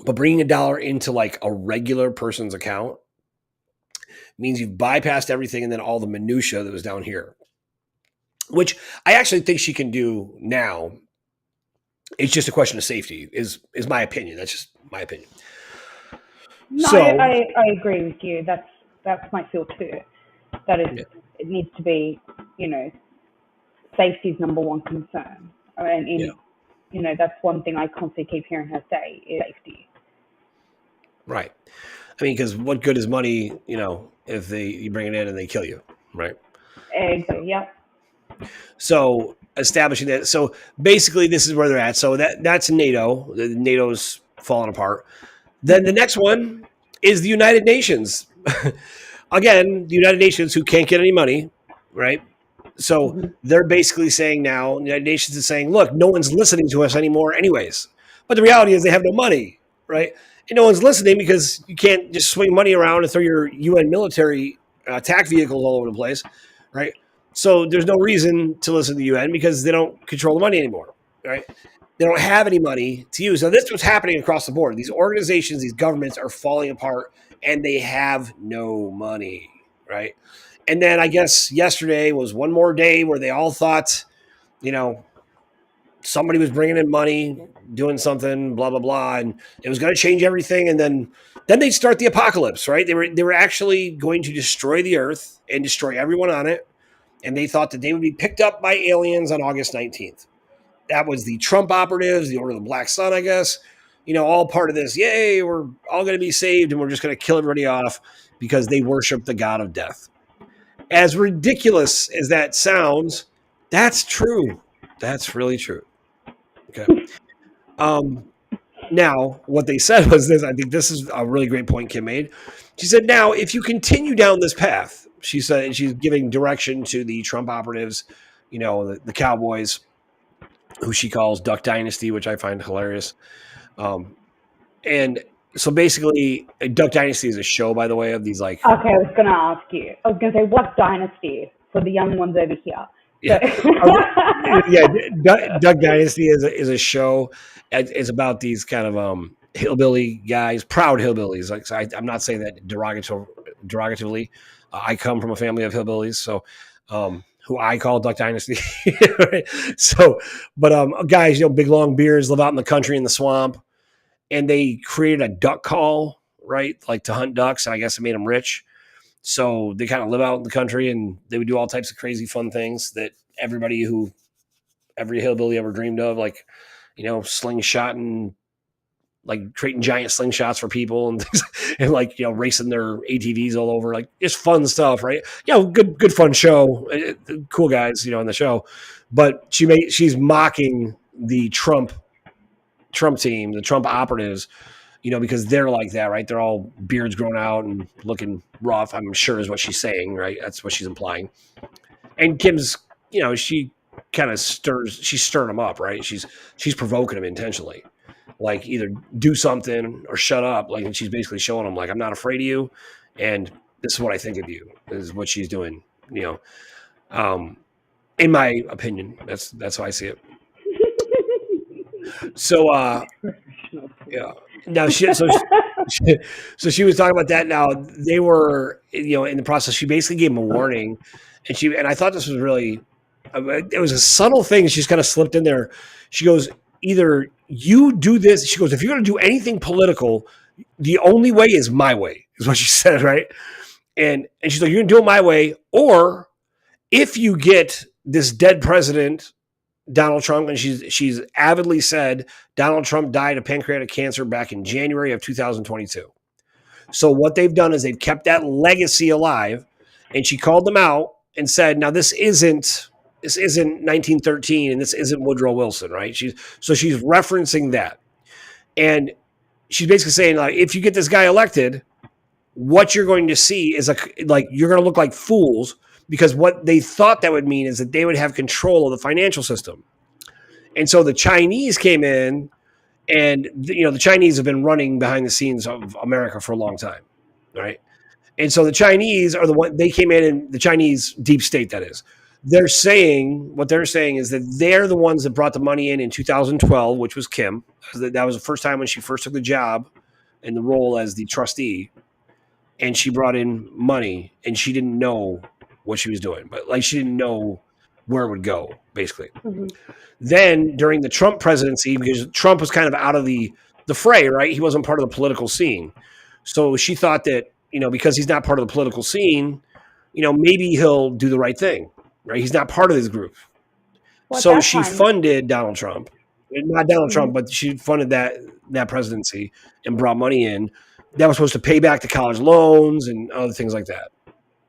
But bringing a dollar into a regular person's account means you've bypassed everything and then all the minutia that was down here, which I actually think she can do now. It's just a question of safety, is my opinion. That's just my opinion. No, so, I agree with you. That's my feel too. That is, it needs to be, safety is number one concern. And that's one thing I constantly keep hearing her say is safety. Right. I mean, because what good is money, if you bring it in and they kill you, right? Exactly. Yeah. So establishing that. So basically, this is where they're at. So that's NATO. NATO's falling apart. Then the next one is the United Nations. Again, the United Nations, who can't get any money, right? So they're basically saying now, the United Nations is saying, look, no one's listening to us anymore anyways. But the reality is they have no money, right? And no one's listening because you can't just swing money around and throw your UN military attack vehicles all over the place, right? So there's no reason to listen to the UN because they don't control the money anymore, right? They don't have any money to use. Now, this is what's happening across the board. These organizations, these governments are falling apart, and they have no money, right? And then I guess yesterday was one more day where they all thought, somebody was bringing in money, doing something, blah, blah, blah, and it was going to change everything. And then they'd start the apocalypse, right? They were actually going to destroy the earth and destroy everyone on it. And they thought that they would be picked up by aliens on August 19th. That was the Trump operatives, the Order of the Black Sun, I guess, all part of this. Yay, we're all going to be saved and we're just going to kill everybody off because they worship the god of death. As ridiculous as that sounds, that's true. That's really true. Okay. Now, what they said was this. I think this is a really great point Kim made. She said, now, if you continue down this path, she said, she's giving direction to the Trump operatives the Cowboys, who she calls Duck Dynasty, which I find hilarious. And so basically, Duck Dynasty is a show, by the way, of these like. Okay, I was gonna ask you. I was gonna say, what dynasty for the young ones over here? Yeah, yeah. Duck Dynasty is a show. It's about these kind of hillbilly guys, proud hillbillies. Like, so I'm not saying that derogatively. I come from a family of hillbillies, so who I call Duck Dynasty. So, but guys, big long beards, live out in the country in the swamp, and they created a duck call, right, like to hunt ducks, and I guess it made them rich. So they kind of live out in the country, and they would do all types of crazy fun things that every hillbilly ever dreamed of, like, slingshot and like creating giant slingshots for people and things, and like, racing their ATVs all over, like just fun stuff, right? Good fun show, cool guys, in the show. But she's mocking the Trump team, the Trump operatives, because they're like that, right? They're all beards grown out and looking rough, I'm sure is what she's saying, right? That's what she's implying. And Kim's, she kind of she's stirring them up, right? She's provoking them intentionally, like either do something or shut up. Like, and she's basically showing them, like, I'm not afraid of you, and this is what I think of you. This is what she's doing, in my opinion. That's how I see it. So, yeah. Now she was talking about that. Now they were, in the process. She basically gave him a warning, and I thought this was really, it was a subtle thing. She's kind of slipped in there. She goes, either you do this. She goes, if you're going to do anything political, the only way is my way, is what she said, right? And she's like, you're going to do it my way, or if you get this dead president, Donald Trump, and she's avidly said Donald Trump died of pancreatic cancer back in January of 2022. So what they've done is they've kept that legacy alive, and she called them out and said, now this isn't 1913 and this isn't Woodrow Wilson, right? She's referencing that. And she's basically saying, like, if you get this guy elected, what you're going to see is you're going to look like fools, because what they thought that would mean is that they would have control of the financial system. And so the Chinese came in, and the Chinese have been running behind the scenes of America for a long time, right? And so the Chinese are the one, they came in, and the Chinese deep state, that is, what they're saying is that they're the ones that brought the money in 2012, which was Kim. That was the first time when she first took the job and the role as the trustee, and she brought in money, and she didn't know what she was doing, but like, she didn't know where it would go, basically. Mm-hmm. Then during the Trump presidency, because Trump was kind of out of the fray, right? He wasn't part of the political scene. So she thought that, because he's not part of the political scene, maybe he'll do the right thing, right? He's not part of this group. So she funded Donald Trump. Not Donald Trump, but she funded that presidency and brought money in. That was supposed to pay back the college loans and other things like that,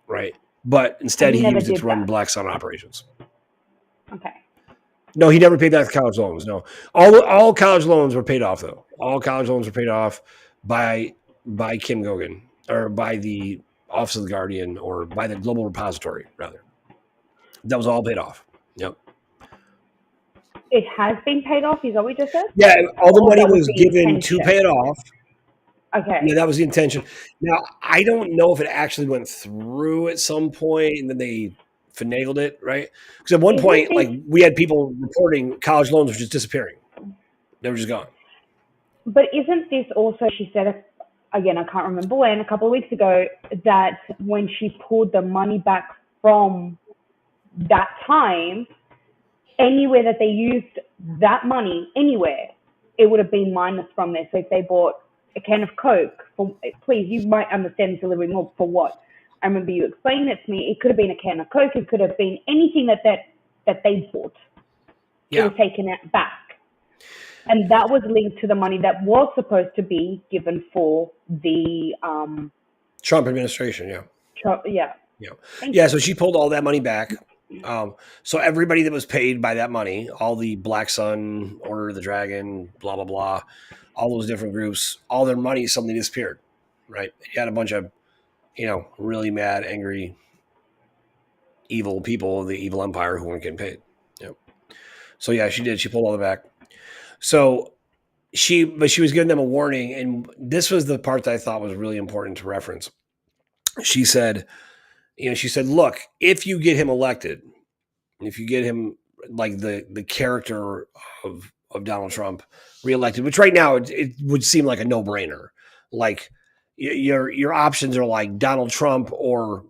right? But instead, he used it to run Black Sun operations. Okay. No, he never paid back the college loans. No, all college loans were paid off, though. All college loans were paid off by Kim Gogan, or by the Office of the Guardian, or by the Global Repository, rather. That was all paid off. Yep. It has been paid off. Is that what you just said? Yeah, all the money was given to pay it off. Okay. Yeah, that was the intention. Now, I don't know if it actually went through at some point, and then they finagled it, right? Because at one point, like, we had people reporting college loans were just disappearing. They were just gone. But isn't this also, she said, again, I can't remember when, a couple of weeks ago, that when she pulled the money back from that time, anywhere that they used that money, anywhere, it would have been minus from there. So if they bought a can of Coke, please, you might understand this a little bit more, for what? I remember you explaining it to me. It could have been a can of Coke. It could have been anything that they bought. Yeah. It was taken back. And that was linked to the money that was supposed to be given for the Trump administration, yeah. Yeah. So she pulled all that money back. So everybody that was paid by that money, all the Black Sun, Order of the Dragon, blah, blah, blah, all those different groups, all their money suddenly disappeared, right? You had a bunch of, really mad, angry evil people, the evil empire who weren't getting paid. Yep. So yeah, she did. She pulled all the back. So but she was giving them a warning, and this was the part that I thought was really important to reference. She said, look, if you get him elected, if you get him like the character of Donald Trump reelected, which right now it would seem like a no brainer. Like your options are like Donald Trump or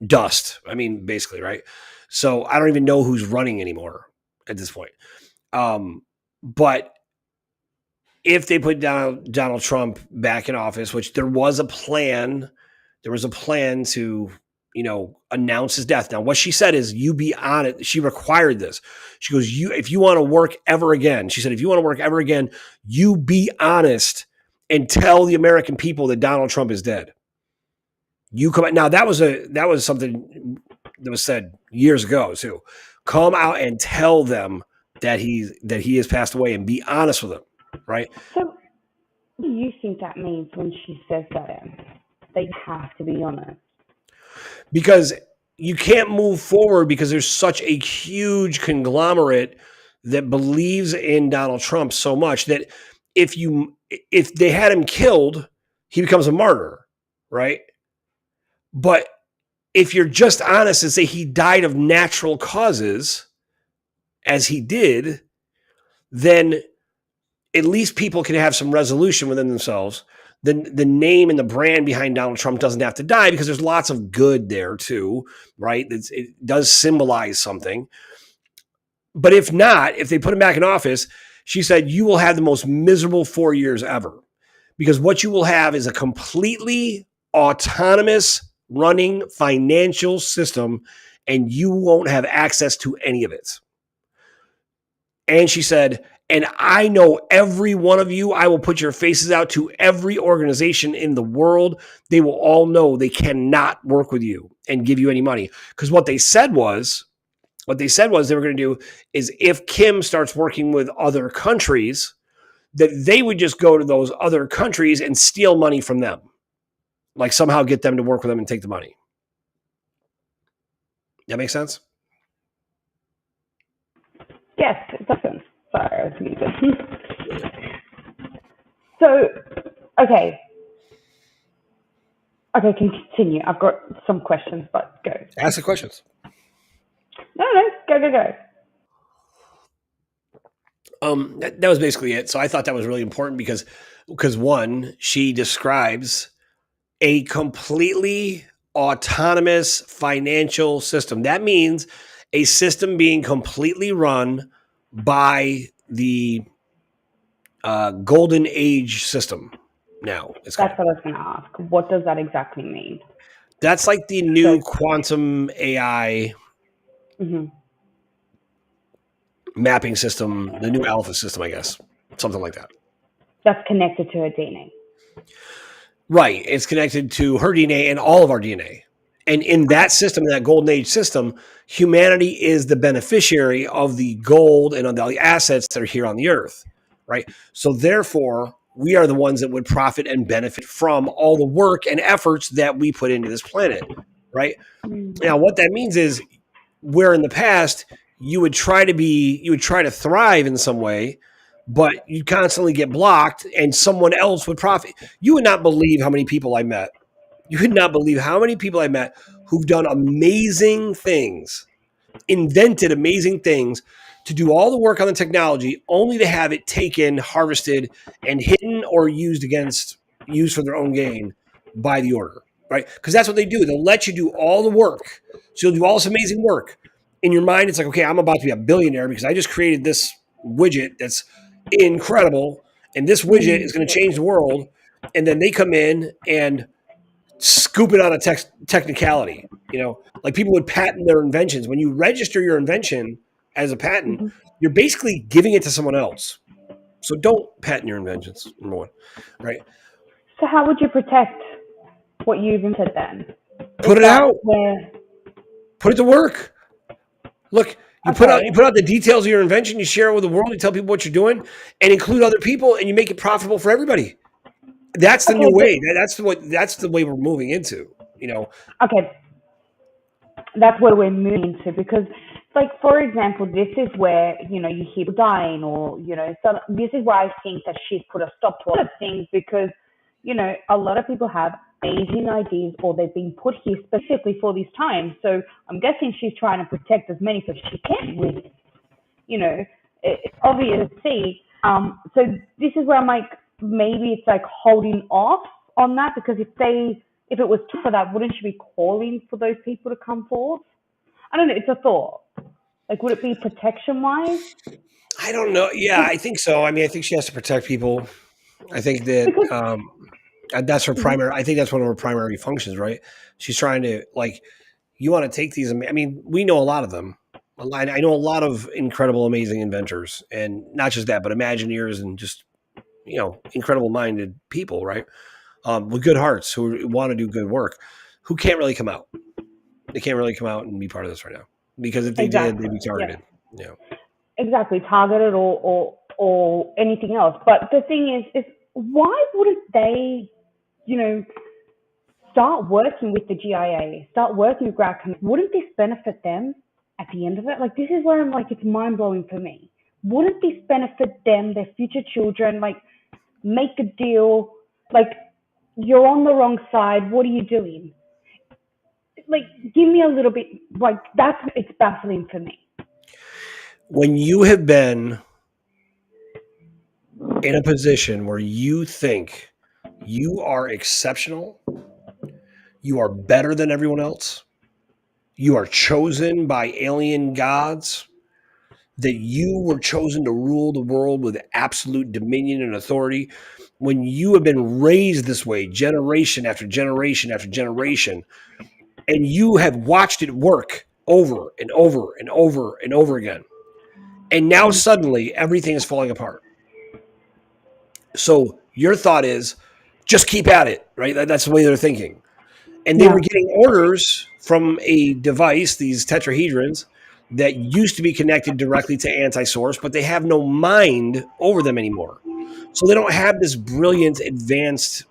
dust. I mean, basically, right? So I don't even know who's running anymore at this point. But if they put Donald Trump back in office, which there was a plan to, announce his death. Now, what she said is, you be honest. She required this. She goes, if you want to work ever again, she said, if you want to work ever again, you be honest and tell the American people that Donald Trump is dead. You come out. Now that was something that was said years ago too. Come out and tell them that he has passed away, and be honest with them, right? So, what do you think that means when she says that? They have to be honest. Because you can't move forward because there's such a huge conglomerate that believes in Donald Trump so much that if they had him killed, he becomes a martyr, right? But if you're just honest and say he died of natural causes, as he did, then at least people can have some resolution within themselves. The name and the brand behind Donald Trump doesn't have to die, because there's lots of good there too, right? It does symbolize something. But if not, if they put him back in office, she said, you will have the most miserable 4 years ever, because what you will have is a completely autonomous running financial system, and you won't have access to any of it. And she said, and I know every one of you. I will put your faces out to every organization in the world. They will all know they cannot work with you and give you any money. Because what they said was they were going to do is, if Kim starts working with other countries, that they would just go to those other countries and steal money from them. Like somehow get them to work with them and take the money. That makes sense? Yes, it does sense. Sorry, I was muted. So, okay. Okay, continue. I've got some questions, but go. Ask the questions. No, go. That was basically it. So I thought that was really important because one, she describes a completely autonomous financial system. That means a system being completely run by the golden age system. Now, that's what I was going to ask. What does that exactly mean? That's like the new quantum AI mapping system, the new alpha system, I guess, something like that. That's connected to her DNA. Right. It's connected to her DNA and all of our DNA. And in that system, that golden age system, humanity is the beneficiary of the gold and of the assets that are here on the earth, right? So therefore, we are the ones that would profit and benefit from all the work and efforts that we put into this planet, right? Now, what that means is, where in the past you would try to thrive in some way, but you'd constantly get blocked and someone else would profit. You would not believe how many people I met. You would not believe how many people I met who've done amazing things, invented amazing things, to do all the work on the technology, only to have it taken, harvested, and hidden or used for their own gain by the order, right? Because that's what they do. They'll let you do all the work. So you'll do all this amazing work. In your mind, it's like, okay, I'm about to be a billionaire because I just created this widget that's incredible, and this widget is going to change the world. And then they come in and scoop it on a technicality. Like people would patent their inventions. When you register your invention as a patent, you're basically giving it to someone else. So don't patent your inventions, number one, right? So how would you protect what you've invented then? Put it out. Put it to work. Look, you put out the details of your invention, you share it with the world, you tell people what you're doing, and include other people, and you make it profitable for everybody. That's the new way. That's the way we're moving into, Okay. that's where we're moving to, because like for example, this is where you hear people dying, or so this is why I think that she's put a stop to a lot of things, because a lot of people have amazing ideas, or they've been put here specifically for these times. So I'm guessing she's trying to protect as many as she can with it's obvious to see. So this is where I'm like, maybe it's like holding off on that, because if it was for that, wouldn't she be calling for those people to come forth? I don't know. It's a thought. Like, would it be protection wise? I don't know. Yeah, I think so. I mean, I think she has to protect people. I think that that's her primary. I think that's one of her primary functions, right? She's trying to you want to take these. I mean, we know a lot of them. I know a lot of incredible, amazing inventors, and not just that, but Imagineers and just incredible minded people, right? With good hearts who want to do good work, who can't really come out. They can't really come out and be part of this right now, because if they did, they'd be targeted. Yeah. Exactly, targeted or anything else. But the thing is why wouldn't they, start working with the GIA, start working with Grad Commission? Wouldn't this benefit them at the end of it? Like, this is where I'm like, it's mind blowing for me. Wouldn't this benefit them, their future children? Like, make a deal. Like, you're on the wrong side. What are you doing? Like, give me a little bit. Like, it's baffling for me. When you have been in a position where you think you are exceptional, you are better than everyone else, you are chosen by alien gods, that you were chosen to rule the world with absolute dominion and authority, when you have been raised this way generation after generation after generation, and you have watched it work over and over and over and over again, and now suddenly everything is falling apart. So your thought is, just keep at it, right? That's the way they're thinking. And they were getting orders from a device, these tetrahedrons, that used to be connected directly to anti-source, but they have no mind over them anymore. So they don't have this brilliant, advanced,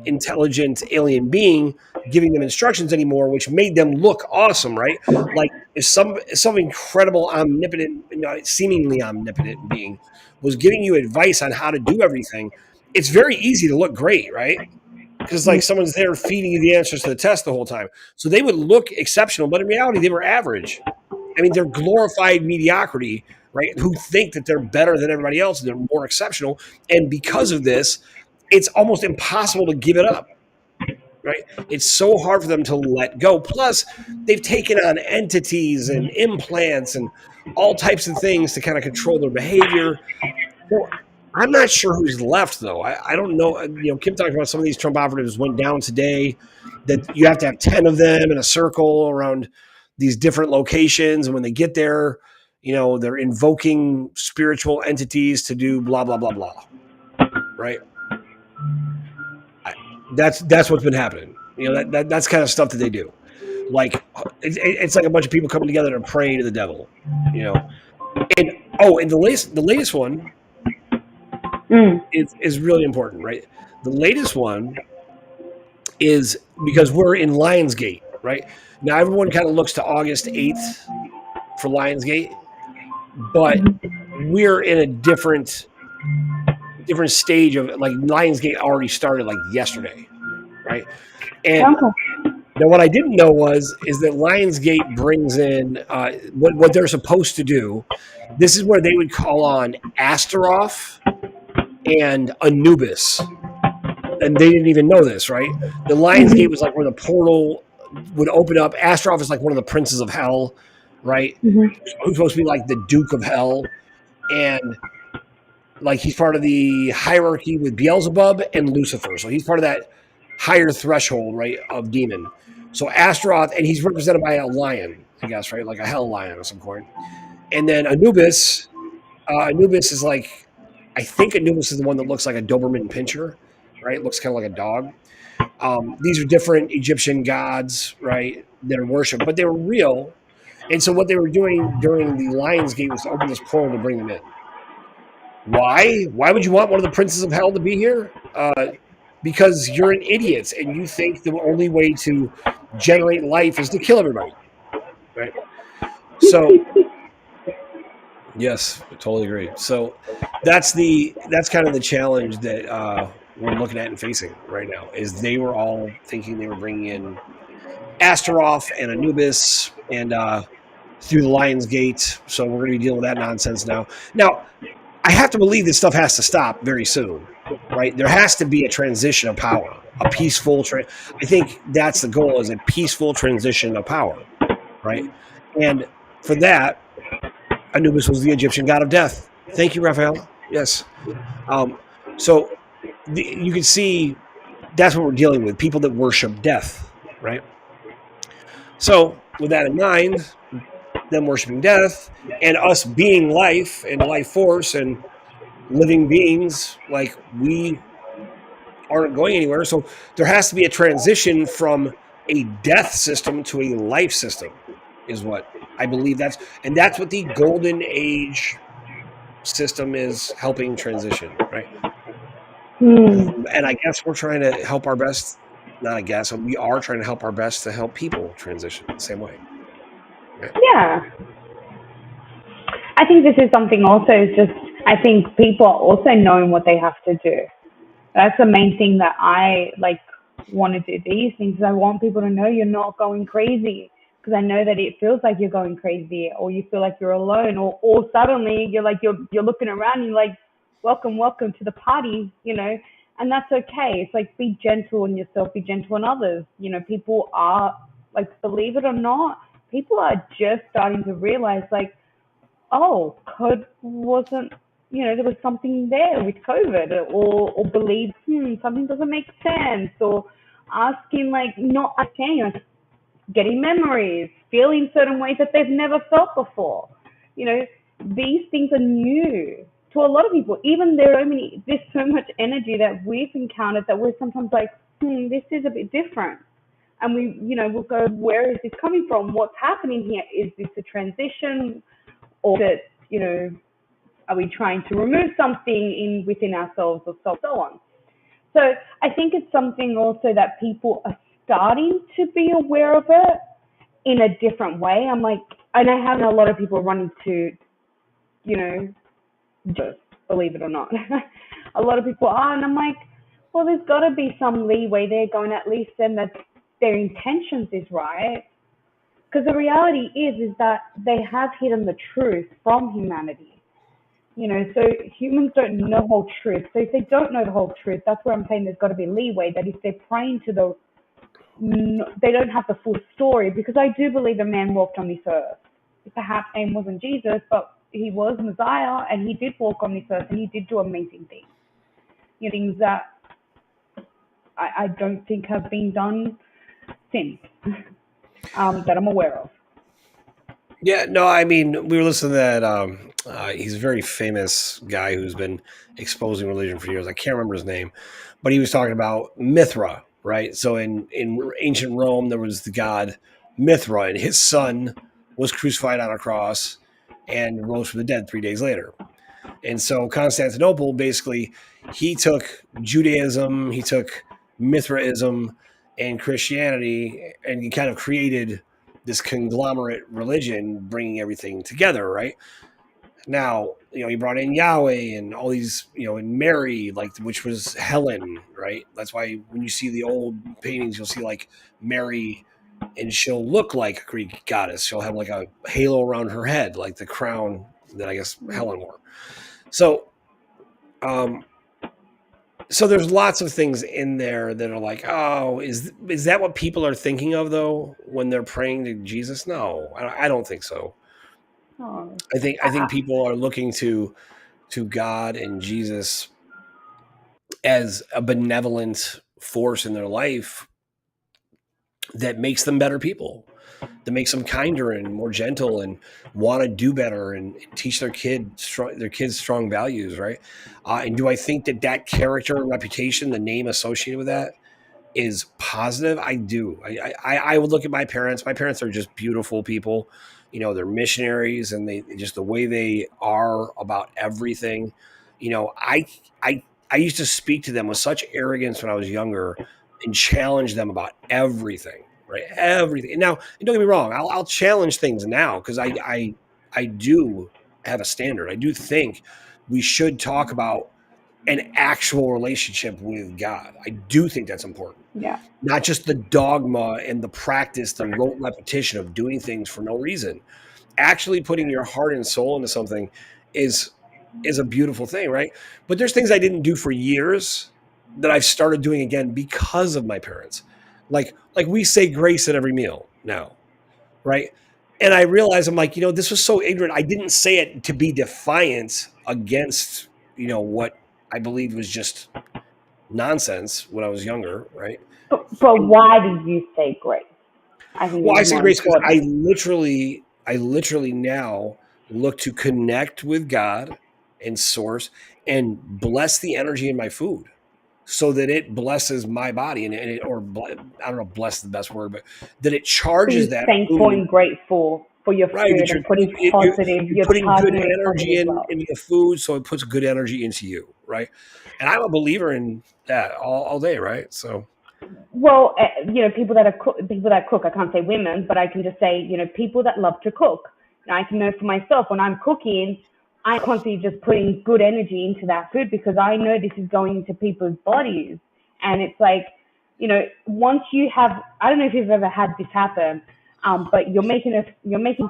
intelligent alien being giving them instructions anymore, which made them look awesome, right? Like if some incredible, omnipotent, seemingly omnipotent being was giving you advice on how to do everything, it's very easy to look great, right? Because someone's there feeding you the answers to the test the whole time. So they would look exceptional, but in reality, they were average. I mean, they're glorified mediocrity, right? Who think that they're better than everybody else and they're more exceptional. And because of this, it's almost impossible to give it up, right? It's so hard for them to let go. Plus, they've taken on entities and implants and all types of things to kind of control their behavior. So I'm not sure who's left, though. I don't know. Kim talked about some of these Trump operatives went down today, that you have to have 10 of them in a circle around these different locations. And when they get there, they're invoking spiritual entities to do blah, blah, blah, blah. Right? That's what's been happening. That's kind of stuff that they do. Like, it's like a bunch of people coming together to pray to the devil, And the latest one is really important, right? The latest one is because we're in Lionsgate, right? Now everyone kind of looks to August 8th for Lionsgate, but we're in a different stage of Lionsgate already started yesterday, right? And now what I didn't know is that Lionsgate brings in what they're supposed to do. This is where they would call on Astaroth and Anubis. And they didn't even know this, right? The Lionsgate was where the portal would open up. Astaroth is one of the princes of hell, right? Who's supposed to be the Duke of Hell. And he's part of the hierarchy with Beelzebub and Lucifer. So he's part of that higher threshold, right, of demon. So Astaroth, and he's represented by a lion, I guess, right? Like a hell lion of some kind. And then Anubis is I think Anubis is the one that looks like a Doberman Pinscher, right? It looks kind of like a dog. These are different Egyptian gods, right, that are worshipped, but they were real. And so what they were doing during the Lionsgate was to open this portal to bring them in. Why? Why would you want one of the princes of hell to be here? Because you're an idiot and you think the only way to generate life is to kill everybody. right? So yes, I totally agree. So that's kind of the challenge that we're looking at and facing right now. Is they were all thinking they were bringing in Astaroth and Anubis and through the Lion's Gate. So we're going to be dealing with that nonsense now. Now, I have to believe this stuff has to stop very soon, right? There has to be a transition of power, a peaceful. I think that's the goal: is a peaceful transition of power, right? And for that, Anubis was the Egyptian god of death. Thank you, Raphael. Yes. Um, so you can see that's what we're dealing with: people that worship death, right? So with that in mind, them worshiping death and us being life and life force and living beings, like we aren't going anywhere. So there has to be a transition from a death system to a life system, is what I believe and that's what the golden age system is helping transition, right? And I guess we're trying to help our best. Not I guess, we are trying to help our best to help people transition the same way. Right? Yeah. I think this is something also, is just, I think people are also knowing what they have to do. That's the main thing that I like want to do these things. I want people to know you're not going crazy, because I know that it feels like you're going crazy, or you feel like you're alone, or suddenly you're looking around and you're like, welcome to the party, and that's okay. It's like, be gentle on yourself, be gentle on others. People are, like, believe it or not, people are just starting to realize, like, oh, code wasn't, there was something there with COVID, or believe, something doesn't make sense, or asking, like, not understanding, like, getting memories, feeling certain ways that they've never felt before. These things are new to a lot of people. Even there's so much energy that we've encountered that we're sometimes like, this is a bit different. And we'll go, where is this coming from? What's happening here? Is this a transition? Or that, are we trying to remove something within ourselves, or so on? So I think it's something also that people are starting to be aware of it in a different way. I'm like, and I have a lot of people running to, just believe it or not. A lot of people are, and I'm like, well, there's got to be some leeway there, going, at least then that their intentions is right. Because the reality is that they have hidden the truth from humanity. So humans don't know the whole truth. So if they don't know the whole truth, that's where I'm saying there's got to be leeway, that if they're praying to they don't have the full story. Because I do believe a man walked on this earth. Perhaps his name wasn't Jesus, but he was Messiah, and he did walk on this earth, and he did do amazing things. Things that I don't think have been done since, that I'm aware of. Yeah, no, I mean, we were listening to that. He's a very famous guy who's been exposing religion for years. I can't remember his name, but he was talking about Mithra, right? So in ancient Rome, there was the god Mithra, and his son was crucified on a cross and rose from the dead 3 days later. And so Constantinople, basically, he took Judaism, he took Mithraism and Christianity, and he kind of created this conglomerate religion, bringing everything together, right? Now, he brought in Yahweh and all these, and Mary, like, which was Helen, right? That's why when you see the old paintings, you'll see like Mary, and she'll look like a Greek goddess. She'll have like a halo around her head, like the crown that I guess Helen wore. So, so there's lots of things in there that are like, oh, is that what people are thinking of though when they're praying to Jesus? No, I don't think so. Oh, I think people are looking to God and Jesus as a benevolent force in their life that makes them better people, that makes them kinder and more gentle and want to do better and teach their kids strong values, right? And do I think that character and reputation, the name associated with that, is positive? I do. I would look at my parents. My parents are just beautiful people. They're missionaries, and they just, the way they are about everything. I used to speak to them with such arrogance when I was younger and challenge them about everything, right? Everything. Now, and don't get me wrong, I'll challenge things now because I do have a standard. I do think we should talk about an actual relationship with God. I do think that's important. Yeah. Not just the dogma and the practice, the rote repetition of doing things for no reason. Actually putting your heart and soul into something is a beautiful thing, right? But there's things I didn't do for years that I've started doing again because of my parents. Like we say grace at every meal now, right? And I realize I'm like, this was so ignorant. I didn't say it to be defiant against, what I believed was just nonsense when I was younger, right? But why do you say grace? I think Well, I it's say more grace because important. I literally now look to connect with God and source and bless the energy in my food so that it blesses my body I don't know, bless is the best word, but that it charges Being that thankful food. and grateful for your Right, that food and putting positive, you're you're putting good targeting energy positive love. into the food, so it puts good energy into you, right? And I'm a believer in that all day, right? So Well, people that cook. I can't say women, but I can just say people that love to cook. I can know for myself when I'm cooking, I'm constantly just putting good energy into that food because I know this is going into people's bodies, and it's like once you have, I don't know if you've ever had this happen, but you're making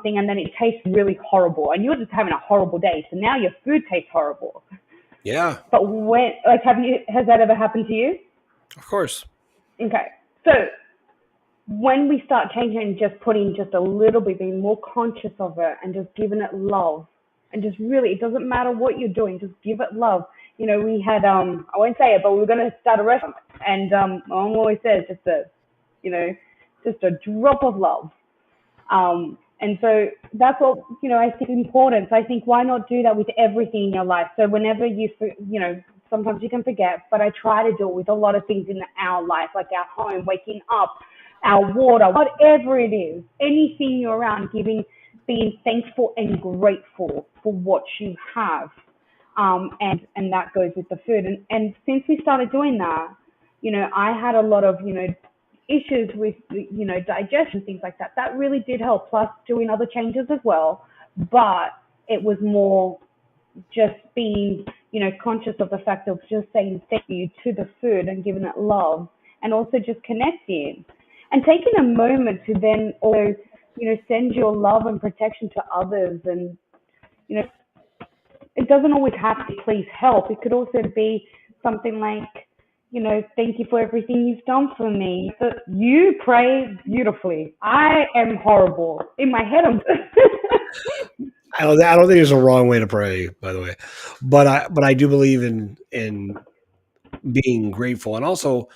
thing and then it tastes really horrible, and you're just having a horrible day, so now your food tastes horrible. yeah, But has that ever happened to you? of course. Okay. So when we start changing and just putting just a little bit, being more conscious of it and just giving it love and just really, it doesn't matter what you're doing, just give it love. We had, I won't say it, but we were going to start a restaurant, and my mom always says you know, just a drop of love. And so that's what, I think is important. So I think why not do that with everything in your life? So whenever sometimes you can forget, but I try to do it with a lot of things in our life, like our home, waking up, our water, whatever it is, anything you're around, being thankful and grateful for what you have. And that goes with the food. And since we started doing that, I had a lot of, issues with, digestion, things like that. That really did help, plus doing other changes as well. But it was more just being, conscious of the fact of just saying thank you to the food and giving it love, and also just connecting and taking a moment to then also, send your love and protection to others. And, you know, it doesn't always have to please help. It could also be something like, thank you for everything you've done for me. But you pray beautifully. I am horrible. In my head, I'm. I don't think there's a wrong way to pray, by the way, but I do believe in being grateful and also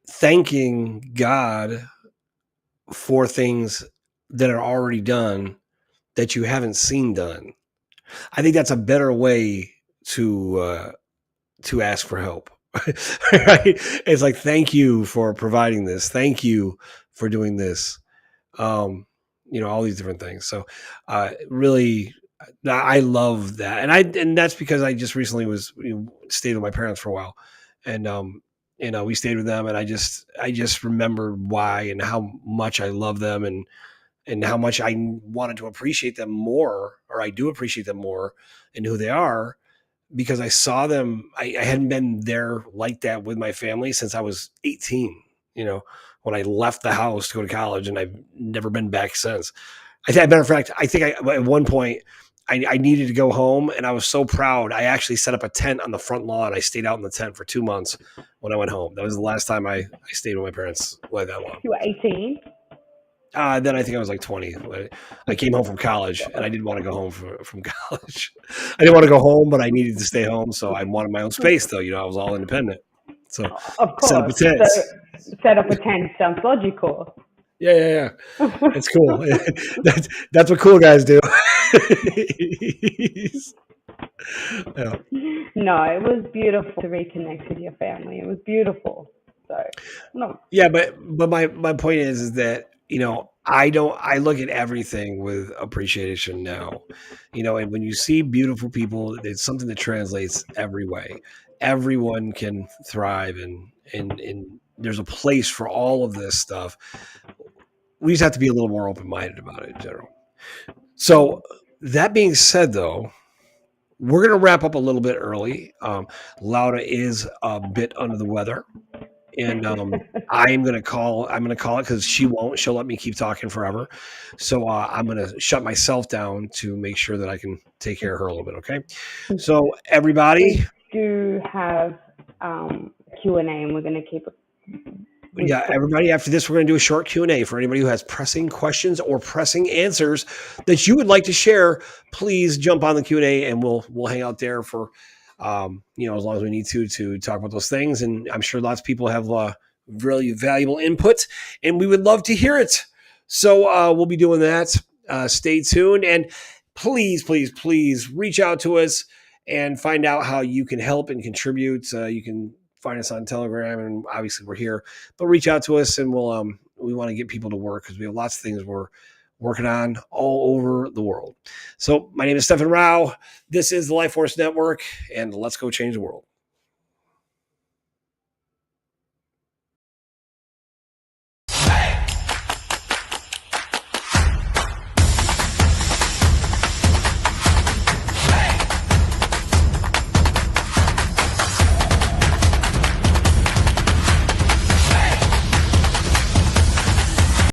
thanking God for things that are already done that you haven't seen done. I think that's a better way to ask for help. Right? It's like, thank you for providing this. Thank you for doing this. Um, all these different things. So, really, I love that, and that's because I just recently stayed with my parents for a while, and we stayed with them, and I just remembered why and how much I love them, and how much I wanted to appreciate them more, or I do appreciate them more, and who they are, because I saw them. I hadn't been there like that with my family since I was 18, when I left the house to go to college, and I've never been back since. Matter of fact, I think at one point I needed to go home, and I was so proud. I actually set up a tent on the front lawn. I stayed out in the tent for 2 months when I went home. That was the last time I stayed with my parents like that long. You were 18. Then I think I was like 20. I came home from college, and I didn't want to go home from college. I didn't want to go home, but I needed to stay home, so I wanted my own space, though. I was all independent. So Of set up a course. tent. So set up a tent sounds logical. Yeah. It's cool. That's what cool guys do. Yeah. No, it was beautiful to reconnect with your family. It was beautiful. So, no. Yeah, but my point is that I look at everything with appreciation now, and when you see beautiful people, it's something that translates every way. Everyone can thrive there's a place for all of this stuff. We just have to be a little more open-minded about it in general. So that being said, though, we're going to wrap up a little bit early. Laura is a bit under the weather, and I'm going to call it because she'll let me keep talking forever. So I'm going to shut myself down to make sure that I can take care of her a little bit. Okay. So everybody, we do have Q&A, and we're going to keep it. Yeah, everybody, after this, we're going to do a short Q&A for anybody who has pressing questions or pressing answers that you would like to share. Please jump on the Q&A, and we'll hang out there for as long as we need to talk about those things. And I'm sure lots of people have really valuable input, and we would love to hear it. So we'll be doing that. Stay tuned, and please reach out to us and find out how you can help and contribute. You can find us on Telegram, and obviously we're here. But reach out to us, and we want to get people to work because we have lots of things we're working on all over the world. So my name is Stefan Rao. This is the Life Force Network, and let's go change the world.